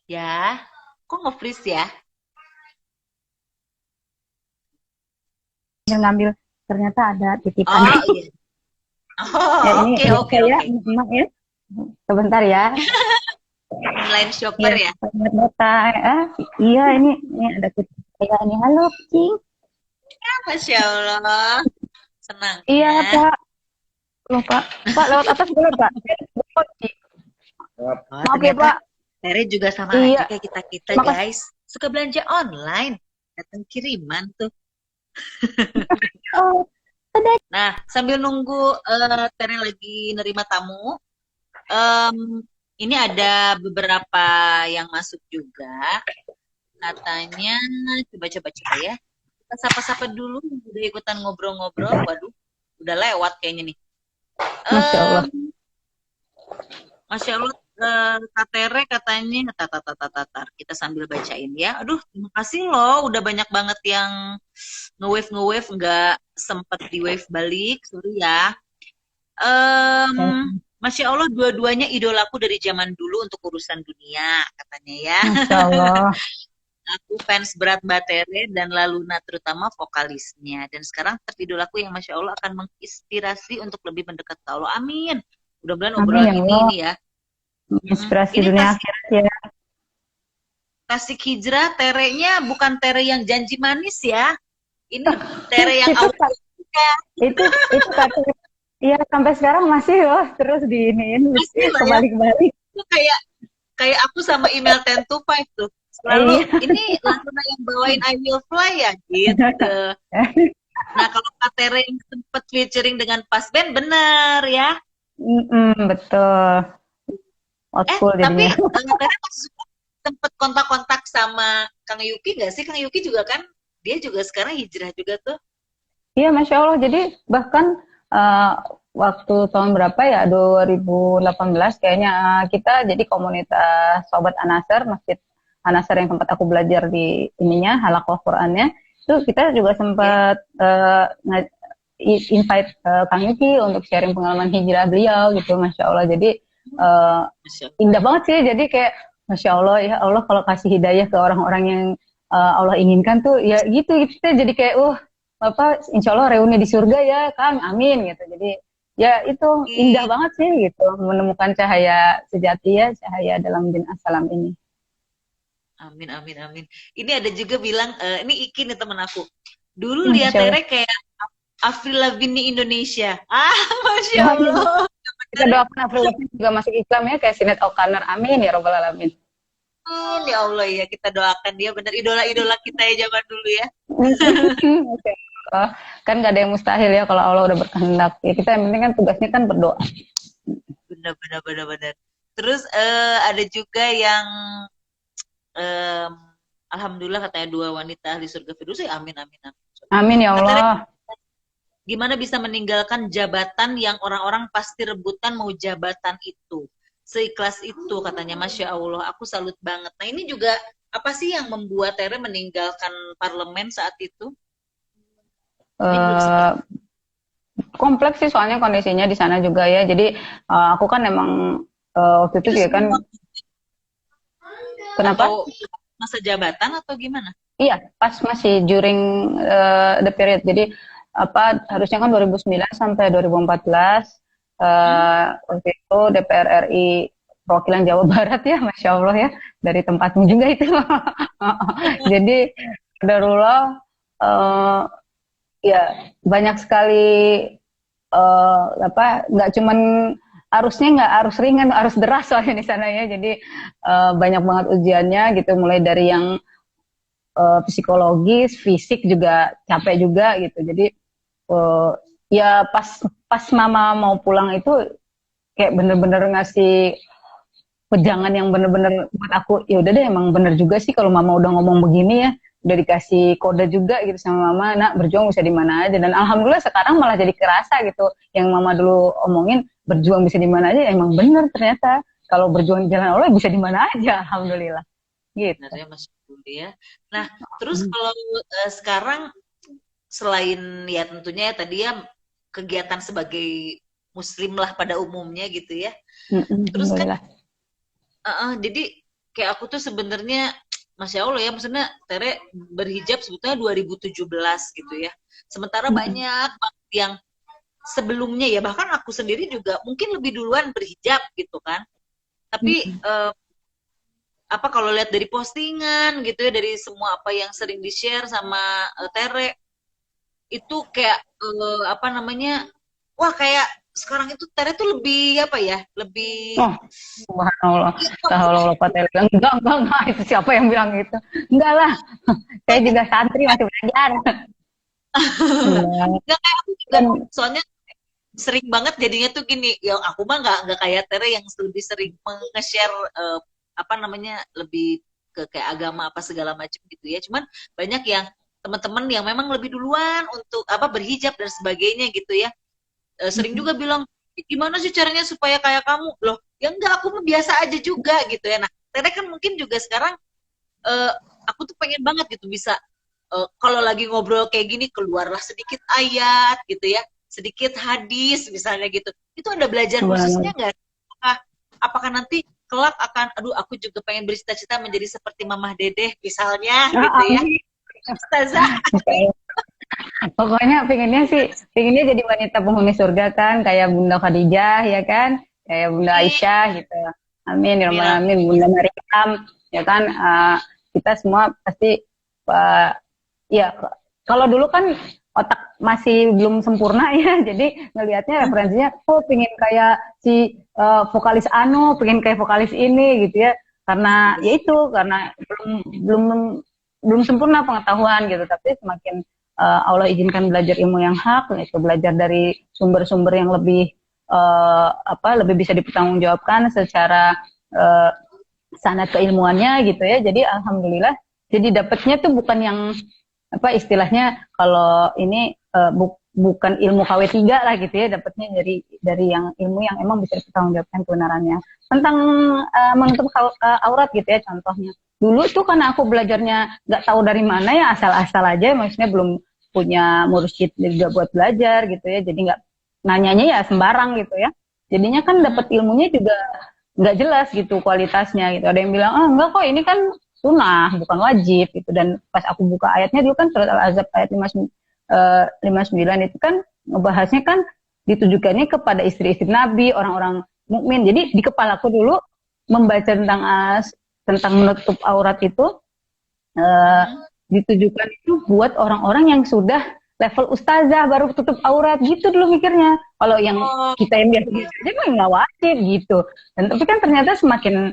Ya, kok nge-freeze ya? yang ngambil ternyata ada titipan. Oh iya. Ya Oh, ini oke, oke, saya, oke. maaf ya, sebentar ya. Online shopper Ya, ya? selamat datang. Iya, ini ada kucing saya ini. Halo, kucing. Masya Allah. Iya, Senangnya. Pak. Loh, Pak. Pak, lewat atas boleh, Pak? Oh, Maaf ya, ternyata Pak. Tere juga sama aja Iya, kayak kita-kita, makasih. guys. Suka belanja online. Datang kiriman tuh. Oh, ada. Nah, sambil nunggu Tere lagi nerima tamu, em, ini ada beberapa yang masuk juga. Katanya, coba-coba ya. Kita sapa-sapa dulu, udah ikutan ngobrol-ngobrol. Waduh, udah lewat kayaknya nih. Masya Allah. Em, Masya Allah, Kak Tere katanya, tatar. Kita sambil bacain ya. Aduh, terima kasih loh, udah banyak banget yang nge-wave, nggak sempet di-wave balik, sorry ya. Masya Allah, dua-duanya idolaku dari zaman dulu untuk urusan dunia, katanya ya. Masya Allah. Aku fans berat Batere dan Laluna, terutama vokalisnya. Dan sekarang idolaku yang Masya Allah akan menginspirasi untuk lebih mendekat ke Allah. Amin. Mudah-mudahan Amin obrolan ya Allah. ini ya. Inspirasi Ini dunia akhirat ya. Tasik Hijrah, Terenya bukan Tere yang janji manis ya. Ini Tere yang Itu awal. itu kata, iya sampai sekarang masih loh, terus diiniin, Masih lah ya. kebalik-balik. Itu kayak aku sama email 10 to 5 tuh. Selalu Iya. ini Laluna yang bawain I Will Fly ya gitu. Nah, kalau Kak Tere yang sempet featuring dengan Pas Band, bener ya. Betul. Outful Tapi jadinya. Tere masih sempet kontak-kontak sama Kang Yuki nggak sih? Kang Yuki juga kan, dia juga sekarang hijrah juga tuh. Iya, Masya Allah. Jadi bahkan waktu tahun berapa ya, 2018 kayaknya, kita jadi komunitas Sobat Anasar, Masjid Anasar yang tempat aku belajar di ininya, halaqah Qur'annya. Itu kita juga sempat invite Kang Yuki untuk sharing pengalaman hijrah beliau gitu, Masya Allah. Jadi Masya indah banget sih. Jadi kayak Masya Allah, ya Allah kalau kasih hidayah ke orang-orang yang Allah inginkan tuh ya gitu, kita jadi kayak apa, insya Allah reuni di surga ya Kang, amin gitu. Jadi ya itu indah Allah. banget sih gitu, menemukan cahaya sejati ya, cahaya dalam din assalam ini. Amin, amin, amin. Ini ada juga bilang, ini Iki nih temen aku. Dulu lihat Masya Allah. Tere kayak Avril Lavigne Indonesia. Masya Ya, Allah. kita doakan Avril Lavigne juga masuk Islam ya, kayak Sinet O'Connor, amin ya robbal alamin. Ya Allah ya, kita doakan dia bener idola-idola kita ya zaman dulu ya. Masya Allah. Kan gak ada yang mustahil ya kalau Allah udah berkehendak ya, kita yang penting kan tugasnya kan berdoa. Bener. Terus ada juga yang alhamdulillah katanya 2 wanita ahli surga Firdaus. Amin, amin, amin. Amin ya Kata Tere, Allah. gimana bisa meninggalkan jabatan yang orang-orang pasti rebutan mau jabatan itu? Seikhlas itu katanya, Masya Allah, aku salut banget. Nah ini juga apa sih yang membuat Tere meninggalkan parlemen saat itu? Ini belum sempat. Kompleks sih soalnya kondisinya di sana juga ya. Jadi aku kan emang waktu itu juga kan, kenapa? Atau masa jabatan atau gimana? Iya, pas masih during the period. Jadi apa, harusnya kan 2009 sampai 2014 waktu itu DPR RI perwakilan Jawa Barat ya, Masya Allah ya, dari tempatmu juga itu. Jadi qadarullah, ya banyak sekali apa nggak cuman arusnya nggak arus ringan, arus deras soalnya di sana ya. Jadi banyak banget ujiannya gitu, mulai dari yang psikologis, fisik juga capek juga gitu. Jadi eh, ya pas pas mama mau pulang itu kayak bener-bener ngasih pejangan yang bener-bener buat aku, ya udah deh emang bener juga sih kalau mama udah ngomong begini ya, udah dikasih kode juga gitu sama mama, nak berjuang bisa di mana aja. Dan alhamdulillah sekarang malah jadi kerasa gitu, yang mama dulu omongin berjuang bisa di mana aja, emang bener ternyata kalau berjuang di jalan Allah bisa di mana aja, alhamdulillah gitu. Sebenarnya masih dulu ya. Nah, terus kalau sekarang selain ya tentunya ya tadi ya kegiatan sebagai muslim lah pada umumnya gitu ya. Terus kan Alhamdulillah. jadi kayak aku tuh sebenarnya Masya Allah ya, maksudnya Tere berhijab sebetulnya 2017 gitu ya. Sementara banyak banget yang sebelumnya ya, bahkan aku sendiri juga mungkin lebih duluan berhijab gitu kan. Tapi apa kalau lihat dari postingan gitu ya, dari semua apa yang sering di-share sama Tere, itu kayak apa namanya, wah kayak sekarang itu Tere tuh lebih apa ya, lebih Oh, subhanallah. iya, Tahawallah bilang, enggak, itu siapa yang bilang gitu? Enggak lah, saya juga santri masih belajar. Enggak, nggak kayak aku juga, kan soalnya sering banget jadinya tuh gini, yang aku mah nggak kayak Tere yang lebih sering nge-share apa namanya, lebih ke kayak agama apa segala macam gitu ya. Cuman banyak yang teman-teman yang memang lebih duluan untuk apa berhijab dan sebagainya gitu ya. Sering juga bilang, gimana sih caranya supaya kayak kamu? Loh, ya enggak, aku mah biasa aja juga gitu ya. Nah, Tere kan mungkin juga sekarang eh, aku tuh pengen banget gitu bisa kalau lagi ngobrol kayak gini keluarlah sedikit ayat gitu ya, sedikit hadis misalnya gitu. Itu ada belajar subhanallah. khususnya nggak? Apakah nanti kelak akan, aduh aku juga pengen bercita-cita menjadi seperti Mamah Dedeh misalnya gitu ya. Amin. Ustazah. Pokoknya pinginnya jadi wanita penghuni surga kan, kayak Bunda Khadijah ya kan, kayak Bunda Aisyah gitu. Amin ya rabbal Amin. alamin. Bunda Maryam ya kan. Kita semua pasti ya kalau dulu kan otak masih belum sempurna ya, jadi ngelihatnya referensinya, oh pengen kayak si vokalis Anu, pengen kayak vokalis ini gitu ya, karena ya itu karena belum belum sempurna pengetahuan gitu. Tapi semakin Allah izinkan belajar ilmu yang hak, itu belajar dari sumber-sumber yang lebih apa lebih bisa dipertanggungjawabkan secara uh, sanad keilmuannya gitu ya. Jadi alhamdulillah, jadi dapatnya tuh bukan yang apa istilahnya, kalau ini bukan ilmu KW3 lah gitu ya, dapatnya dari yang ilmu yang emang bisa dipertanggungjawabkan kebenarannya tentang menutup aurat gitu ya. Contohnya dulu tuh karena aku belajarnya nggak tahu dari mana ya, asal-asal aja, maksudnya belum punya mursyid juga buat belajar gitu ya, jadi nggak nanyanya ya sembarang gitu ya, jadinya kan dapat ilmunya juga nggak jelas gitu kualitasnya gitu. Ada yang bilang, ah enggak kok ini kan sunnah bukan wajib gitu. Dan pas aku buka ayatnya dulu kan surat Al-Ahzab ayat 59 itu kan ngebahasnya kan ditujukannya kepada istri-istri Nabi, orang-orang mukmin. Jadi di kepalaku dulu membaca tentang menutup aurat itu uh, ditujukan itu buat orang-orang yang sudah level ustazah baru tutup aurat gitu dulu mikirnya. Kalau yang kita yang biasa aja mah nggak wajib gitu. Dan tapi kan ternyata semakin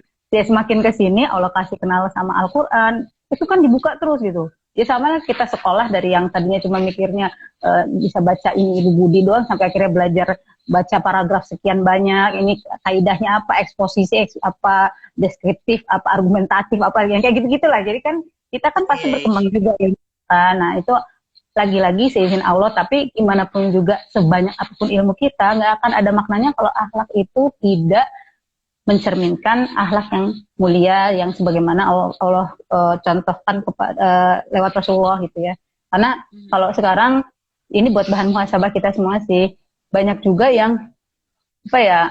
ke sini Allah kasih kenal sama Al-Qur'an, itu kan dibuka terus gitu. Ya sama kita sekolah dari yang tadinya cuma mikirnya bisa baca ini Ibu Budi doang, sampai akhirnya belajar baca paragraf sekian banyak, ini kaidahnya apa, eksposisi apa, deskriptif apa, argumentatif apa, yang kayak gitu-gitulah. Jadi kan kita kan pasti berkembang juga ya. Nah, itu lagi-lagi seizin Allah, tapi gimana pun juga sebanyak apapun ilmu kita nggak akan ada maknanya kalau akhlak itu tidak mencerminkan akhlak yang mulia yang sebagaimana Allah contohkan kepada lewat Rasulullah gitu ya. Karena kalau sekarang ini buat bahan muhasabah kita semua sih, banyak juga yang apa ya,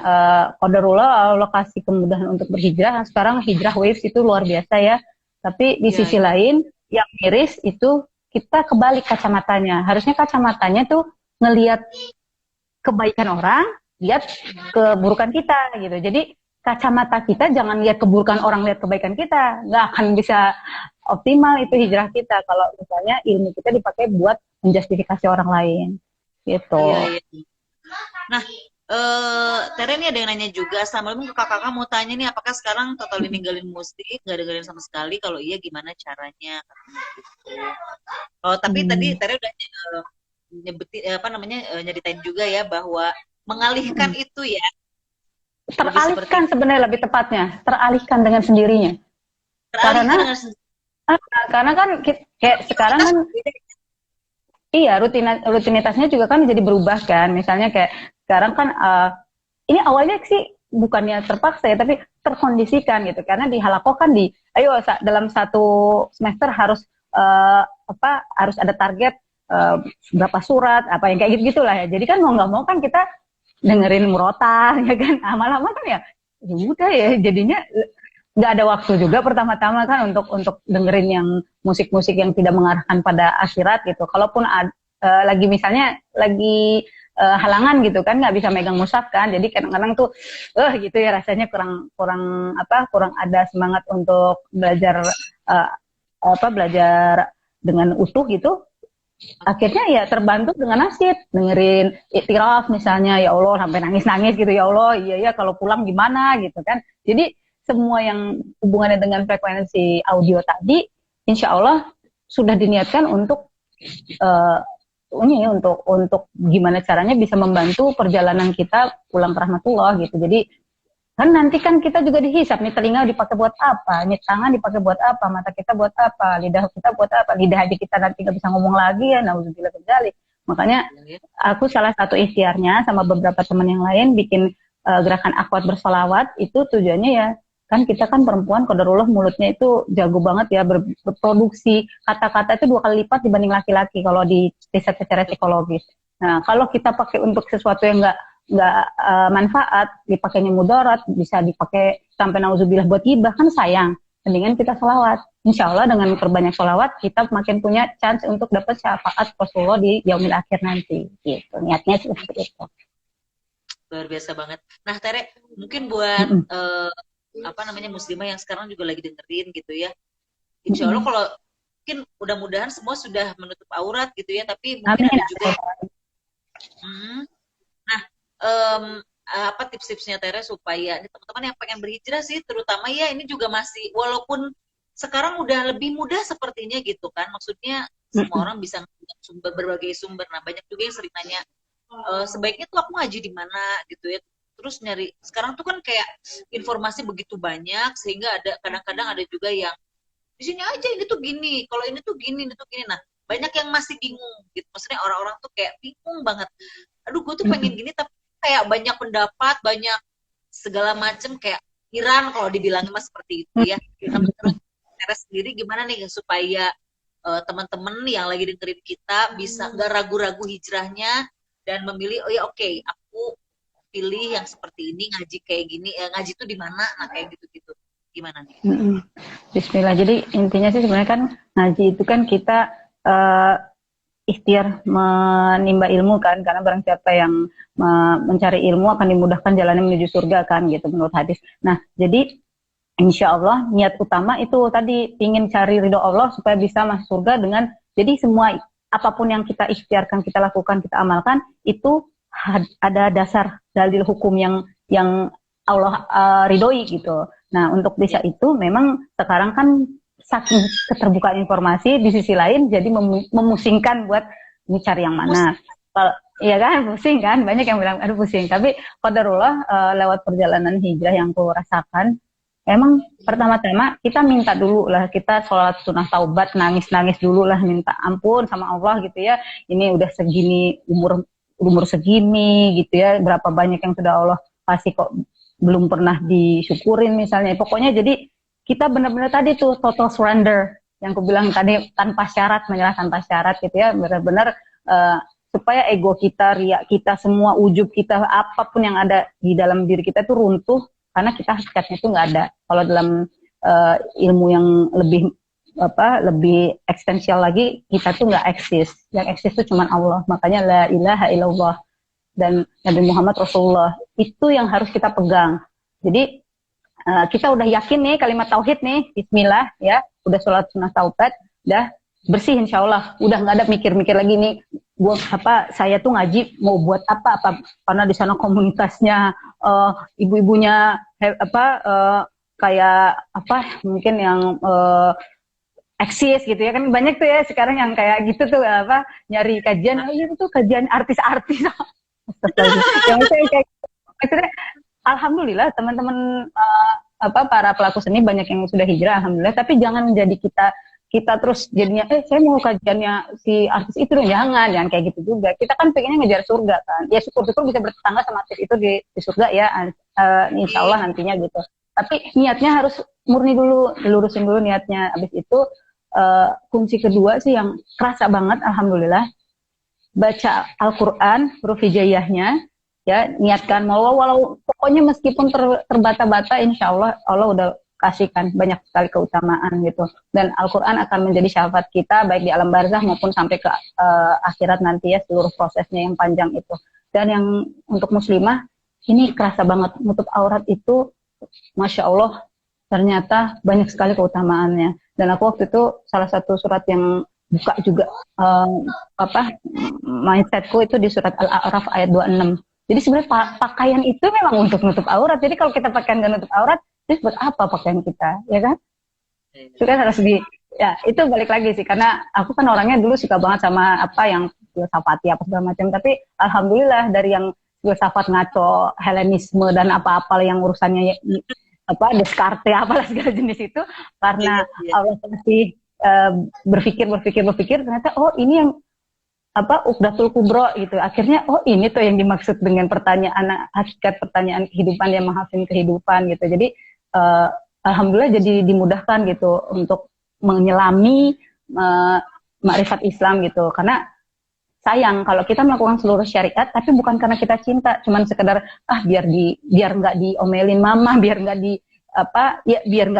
qadarullah Allah kasih kemudahan untuk berhijrah. Sekarang hijrah waves itu luar biasa ya. Tapi di sisi lain yang miris itu kita kebalik kacamatanya. Harusnya kacamatanya tuh ngelihat kebaikan orang, lihat keburukan kita gitu. Jadi kacamata kita jangan lihat keburukan orang, lihat kebaikan kita. Nggak akan bisa optimal itu hijrah kita kalau misalnya ilmu kita dipakai buat menjustifikasi orang lain gitu. Iya, iya. Nah, Tere nih ada yang nanya juga, Assalamualaikum kakak-kakak mau tanya nih, apakah sekarang total ninggalin musik, nggak dengerin sama sekali? Kalau iya gimana caranya? Oh, tapi tadi Hmm. Tere udah apa namanya nyeritain juga ya bahwa mengalihkan itu ya lebih seperti Teralihkan sebenarnya lebih tepatnya, teralihkan dengan sendirinya. teralihkan Karena dengan karena kan kayak sekarang prioritas kan berbeda. iya rutinitasnya juga kan jadi berubah kan. Misalnya kayak sekarang kan ini awalnya sih bukannya terpaksa ya, tapi terkondisikan gitu. Karena di Halako kan ayo dalam satu semester harus apa harus ada target berapa surat, apa yang kayak gitu gitulah ya. Jadi kan mau nggak mau kan kita dengerin murotal ya kan. Lama-lama kan ya udah ya jadinya nggak ada waktu juga pertama-tama kan untuk dengerin yang musik-musik yang tidak mengarahkan pada akhirat gitu. Kalaupun lagi misalnya lagi halangan gitu kan nggak bisa megang mushaf kan, jadi kadang-kadang tuh gitu ya rasanya kurang kurang apa kurang ada semangat untuk belajar uh, belajar dengan utuh gitu. Akhirnya ya terbantu dengan nasyid, dengerin iktiraf misalnya, ya Allah sampai nangis-nangis gitu, ya Allah iya ya kalau pulang gimana gitu kan. Jadi semua yang hubungannya dengan frekuensi audio tadi insya Allah sudah diniatkan untuk uh, ini untuk gimana caranya bisa membantu perjalanan kita pulang ke rahmatullah gitu. Jadi kan nanti kan kita juga dihisap nih, telinga dipakai buat apa, nih tangan dipakai buat apa, mata kita buat apa, lidah kita buat apa, lidah aja kita nanti nggak bisa ngomong lagi ya, nauzubillah kembali. Makanya aku salah satu ikhtiarnya sama beberapa teman yang lain bikin gerakan akhwat bersolawat itu tujuannya ya kan kita kan perempuan qadarullah mulutnya itu jago banget ya berproduksi kata-kata itu 2 kali lipat dibanding laki-laki kalau di riset secara psikologis. Nah kalau kita pakai untuk sesuatu yang nggak manfaat, dipakainya mudarat, bisa dipakai sampai nauzubillah buat gibah kan sayang. Mendingan kita sholawat. Insya Allah dengan perbanyak sholawat kita makin punya chance untuk dapat syafaat Rasulullah di yaumil akhir nanti. Gitu. Niatnya seperti itu. Luar biasa banget. Nah, Tere, mungkin buat apa namanya muslimah yang sekarang juga lagi dengerin gitu ya. Insya Allah kalau mungkin mudah-mudahan semua sudah menutup aurat gitu ya, tapi mungkin Amin. ada juga nah apa tips-tipsnya Tere supaya teman-teman yang pengen berhijrah sih terutama ya ini juga masih walaupun sekarang udah lebih mudah sepertinya gitu kan maksudnya semua orang bisa sumber berbagai sumber. Nah banyak juga yang sering nanya sebaiknya tuh aku ngaji di mana gitu ya, terus nyari sekarang tuh kan kayak informasi begitu banyak sehingga ada kadang-kadang ada juga yang di sini aja ini tuh gini, kalau ini tuh gini, ini tuh gini. Nah banyak yang masih bingung gitu, maksudnya orang-orang tuh kayak bingung banget, aduh gue tuh pengen gini tapi kayak banyak pendapat, banyak segala macem kayak Iran kalau dibilangnya mas seperti itu ya. Nah menurut Tera sendiri gimana nih supaya teman-teman yang lagi dengerin kita bisa nggak ragu-ragu hijrahnya dan memilih oh ya oke, aku pilih yang seperti ini, ngaji kayak gini, ngaji tuh di mana, nah kayak gitu-gitu gimana nih? Bismillah. Jadi intinya sih sebenarnya kan ngaji itu kan kita ikhtiar menimba ilmu kan, karena barang siapa yang mencari ilmu akan dimudahkan jalannya menuju surga kan gitu menurut hadis. Nah jadi insya Allah niat utama itu tadi ingin cari ridho Allah supaya bisa masuk surga dengan jadi semua apapun yang kita ikhtiarkan, kita lakukan, kita amalkan itu ada dasar dalil hukum yang Allah ridhoi gitu. Nah untuk bisa itu memang sekarang kan saking keterbukaan informasi di sisi lain jadi memusingkan buat cari yang mana. Kalau iya kan pusing kan, banyak yang bilang aduh pusing. Tapi qadarullah lewat perjalanan hijrah yang aku rasakan, emang pertama-tama kita minta dulu lah, kita sholat sunnah taubat, nangis-nangis dulu lah, minta ampun sama Allah gitu ya. Ini udah segini umur segini gitu ya, berapa banyak yang sudah Allah kasih kok belum pernah disyukurin misalnya. Pokoknya jadi kita benar-benar tadi tuh total surrender yang aku bilang tadi, tanpa syarat, menyerah tanpa syarat gitu ya, benar-benar supaya ego kita, riak kita, semua ujub kita, apapun yang ada di dalam diri kita itu runtuh karena kita hakikatnya itu nggak ada. Kalau dalam ilmu yang lebih eksistensial lagi, kita tuh nggak eksis. Yang eksis itu cuma Allah. Makanya la ilaha illallah dan Nabi Muhammad Rasulullah itu yang harus kita pegang. Jadi kita udah yakin nih kalimat tauhid nih, Bismillah ya, udah sholat sunnah taubat, udah bersih insya Allah, udah nggak ada mikir-mikir lagi nih buat apa saya tuh ngaji mau buat apa karena di sana komunitasnya ibu-ibunya kayak apa mungkin yang eksis gitu ya kan banyak tuh ya sekarang yang kayak gitu tuh apa nyari kajian oh iya itu kajian artis-artis yang saya kayak maksudnya alhamdulillah teman-teman para pelaku seni banyak yang sudah hijrah alhamdulillah tapi jangan menjadi kita terus jadinya saya mau kajiannya si artis itu dong jangan kayak gitu juga kita kan pengennya ngejar surga kan ya syukur-syukur bisa bertetangga sama artis itu di surga ya insya Allah nantinya gitu tapi niatnya harus murni dulu dilurusin dulu niatnya abis itu kunci kedua sih yang kerasa banget alhamdulillah baca Al-Quran huruf hijaiyahnya ya niatkan walau pokoknya meskipun terbata-bata insya Allah Allah udah kasihkan banyak sekali keutamaan gitu dan Al-Quran akan menjadi syafaat kita baik di alam barzah maupun sampai ke akhirat nanti ya seluruh prosesnya yang panjang itu dan yang untuk muslimah ini kerasa banget nutup aurat itu Masya Allah ternyata banyak sekali keutamaannya dan aku waktu itu salah satu surat yang buka juga mindsetku itu di surat Al-A'raf ayat 26 jadi sebenarnya pakaian itu memang untuk nutup aurat jadi kalau kita pakaian nggak nutup aurat terus buat apa pakaian kita ya kan itu kan harus ya itu balik lagi sih karena aku kan orangnya dulu suka banget sama apa yang filsafati apa segala macam tapi alhamdulillah dari yang filsafat ngaco Helenisme dan apa-apa yang urusannya Descartes apalah segala jenis itu karena Allah kasih berpikir ternyata ini yang Uqdatul Kubro gitu akhirnya ini tuh yang dimaksud dengan hakikat pertanyaan kehidupan yang menghasilkan kehidupan gitu jadi alhamdulillah jadi dimudahkan gitu untuk menyelami makrifat Islam gitu karena sayang kalau kita melakukan seluruh syariat tapi bukan karena kita cinta cuman sekedar biar nggak diomelin mama biar nggak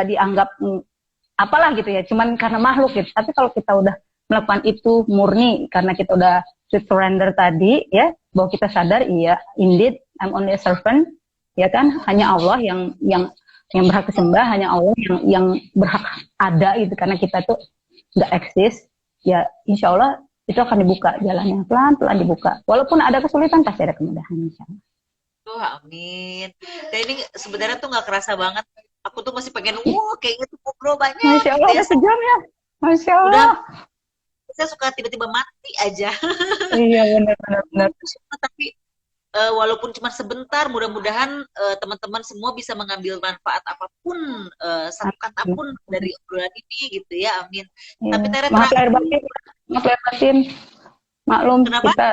dianggap apalah gitu ya cuman karena makhluk gitu tapi kalau kita udah melakukan itu murni karena kita udah surrender tadi ya bahwa kita sadar iya indeed I'm only a servant ya kan hanya Allah yang berhak disembah hanya Allah yang berhak ada gitu karena kita tuh nggak eksis ya insya Allah itu akan dibuka jalannya pelan-pelan dibuka walaupun ada kesulitan pasti ada kemudahan insya Allah. Amin. Dan ini sebenarnya tuh nggak kerasa banget. Aku tuh masih pengen kayaknya tuh ngobrol banyak. Masya Allah udah sejam ya. Masya Allah. Saya suka tiba-tiba mati aja. Iya benar. Tapi walaupun cuma sebentar, mudah-mudahan teman-teman semua bisa mengambil manfaat apapun, satu kata pun dari obrolan ini gitu ya, amin. Ya. Tapi Tere maaf lahir batin, maklum kenapa? kita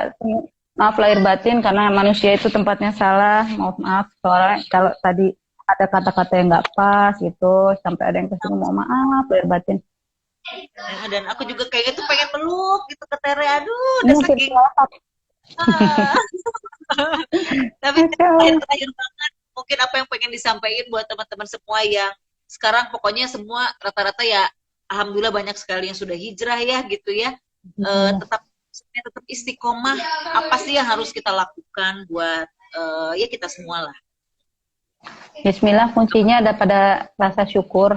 maaf lahir batin karena manusia itu tempatnya salah, maaf soalnya kalau tadi ada kata-kata yang nggak pas gitu, sampai ada yang kesini mau maaf lahir batin. Dan aku juga kayaknya tuh pengen meluk gitu ke Tere, aduh, udah saking. Tapi terakhir banget mungkin apa yang pengen disampaikan buat teman-teman semua yang sekarang pokoknya semua rata-rata ya alhamdulillah banyak sekali yang sudah hijrah ya gitu ya tetap istiqomah apa sih yang harus kita lakukan buat ya kita semua lah. Bismillah kuncinya ada pada rasa syukur.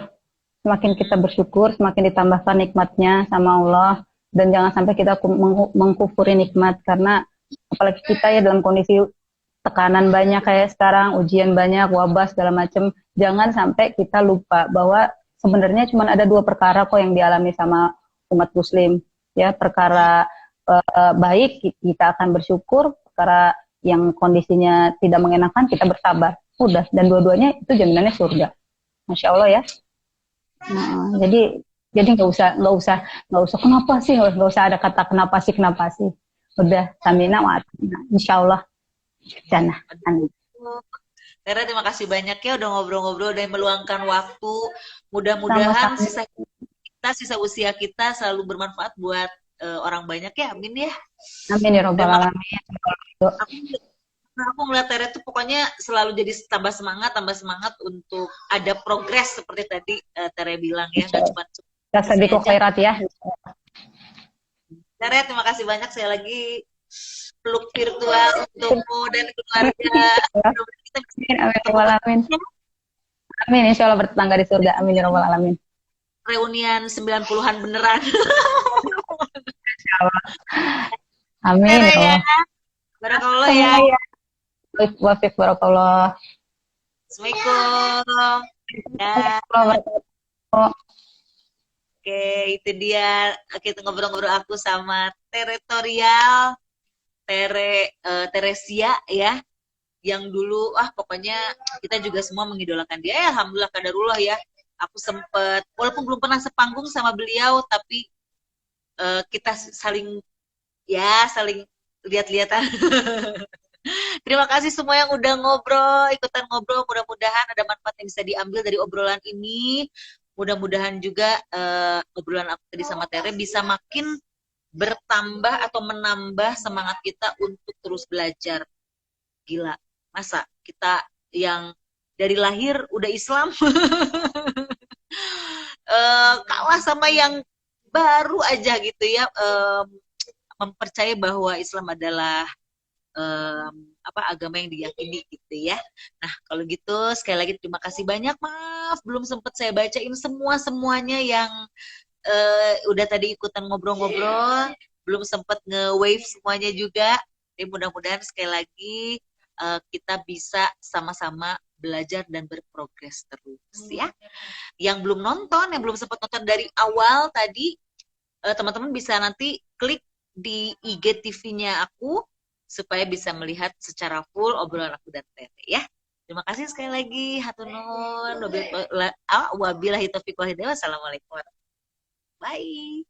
Semakin kita bersyukur semakin ditambahkan nikmatnya sama Allah dan jangan sampai kita mengkufuri nikmat karena apalagi kita ya dalam kondisi tekanan banyak kayak sekarang, ujian banyak, wabah segala macam, jangan sampai kita lupa bahwa sebenarnya cuma ada dua perkara kok yang dialami sama umat muslim ya, perkara baik kita akan bersyukur, perkara yang kondisinya tidak mengenakan kita bersabar, udah, dan dua-duanya itu jaminannya surga. Masya Allah ya. Nah, jadi nggak usah kenapa sih, nggak usah ada kata kenapa sih, udah samina wa insya Allah jannah. Tera terima kasih banyak ya udah ngobrol-ngobrol dan meluangkan waktu. Mudah-mudahan sisa usia kita selalu bermanfaat buat orang banyak ya, amin ya. Amin ya robbal alamin. Aku ngeliat Tere tuh pokoknya selalu jadi tambah semangat untuk ada progres seperti tadi Tere bilang ya. Sabiqul khairat ya. Tere terima kasih banyak sekali lagi peluk virtual untukmu dan keluarga. Amin. Amin insya Allah bertetangga di surga. Amin ya robbal alamin. Reunian 90-an beneran. Amin Tere ya ya. Allah. Barakallah ya. Semua ya. Wafik barakallah. Assalamualaikum. Ya, oke, itu dia. Kita ngobrol-ngobrol aku sama Teritorial, Teresia ya, yang dulu, pokoknya kita juga semua mengidolakan dia. Alhamdulillah kadarullah ya. Aku sempet, walaupun belum pernah sepanggung sama beliau, tapi kita saling lihat-lihatan. Terima kasih semua yang udah ngobrol, ikutan ngobrol. Mudah-mudahan ada manfaat yang bisa diambil dari obrolan ini. Mudah-mudahan juga obrolan aku tadi sama Tere bisa makin bertambah atau menambah semangat kita untuk terus belajar. Gila, masa kita yang dari lahir udah Islam kalah sama yang baru aja gitu ya, mempercayai bahwa Islam adalah agama yang diyakini gitu ya. Nah kalau gitu sekali lagi terima kasih banyak, maaf belum sempat saya bacain semuanya yang udah tadi ikutan ngobrol-ngobrol, belum sempat nge-wave semuanya juga. Jadi mudah-mudahan sekali lagi kita bisa sama-sama belajar dan berprogres terus ya. Yang belum nonton, yang belum sempat nonton dari awal tadi, teman-teman bisa nanti klik di IGTV-nya aku supaya bisa melihat secara full obrolan aku dan Tete ya. Terima kasih sekali lagi. Hatur nuhun. Wabillahi taufiq wal hidayah. Wassalamualaikum warahmatullahi wabarakatuh. Bye.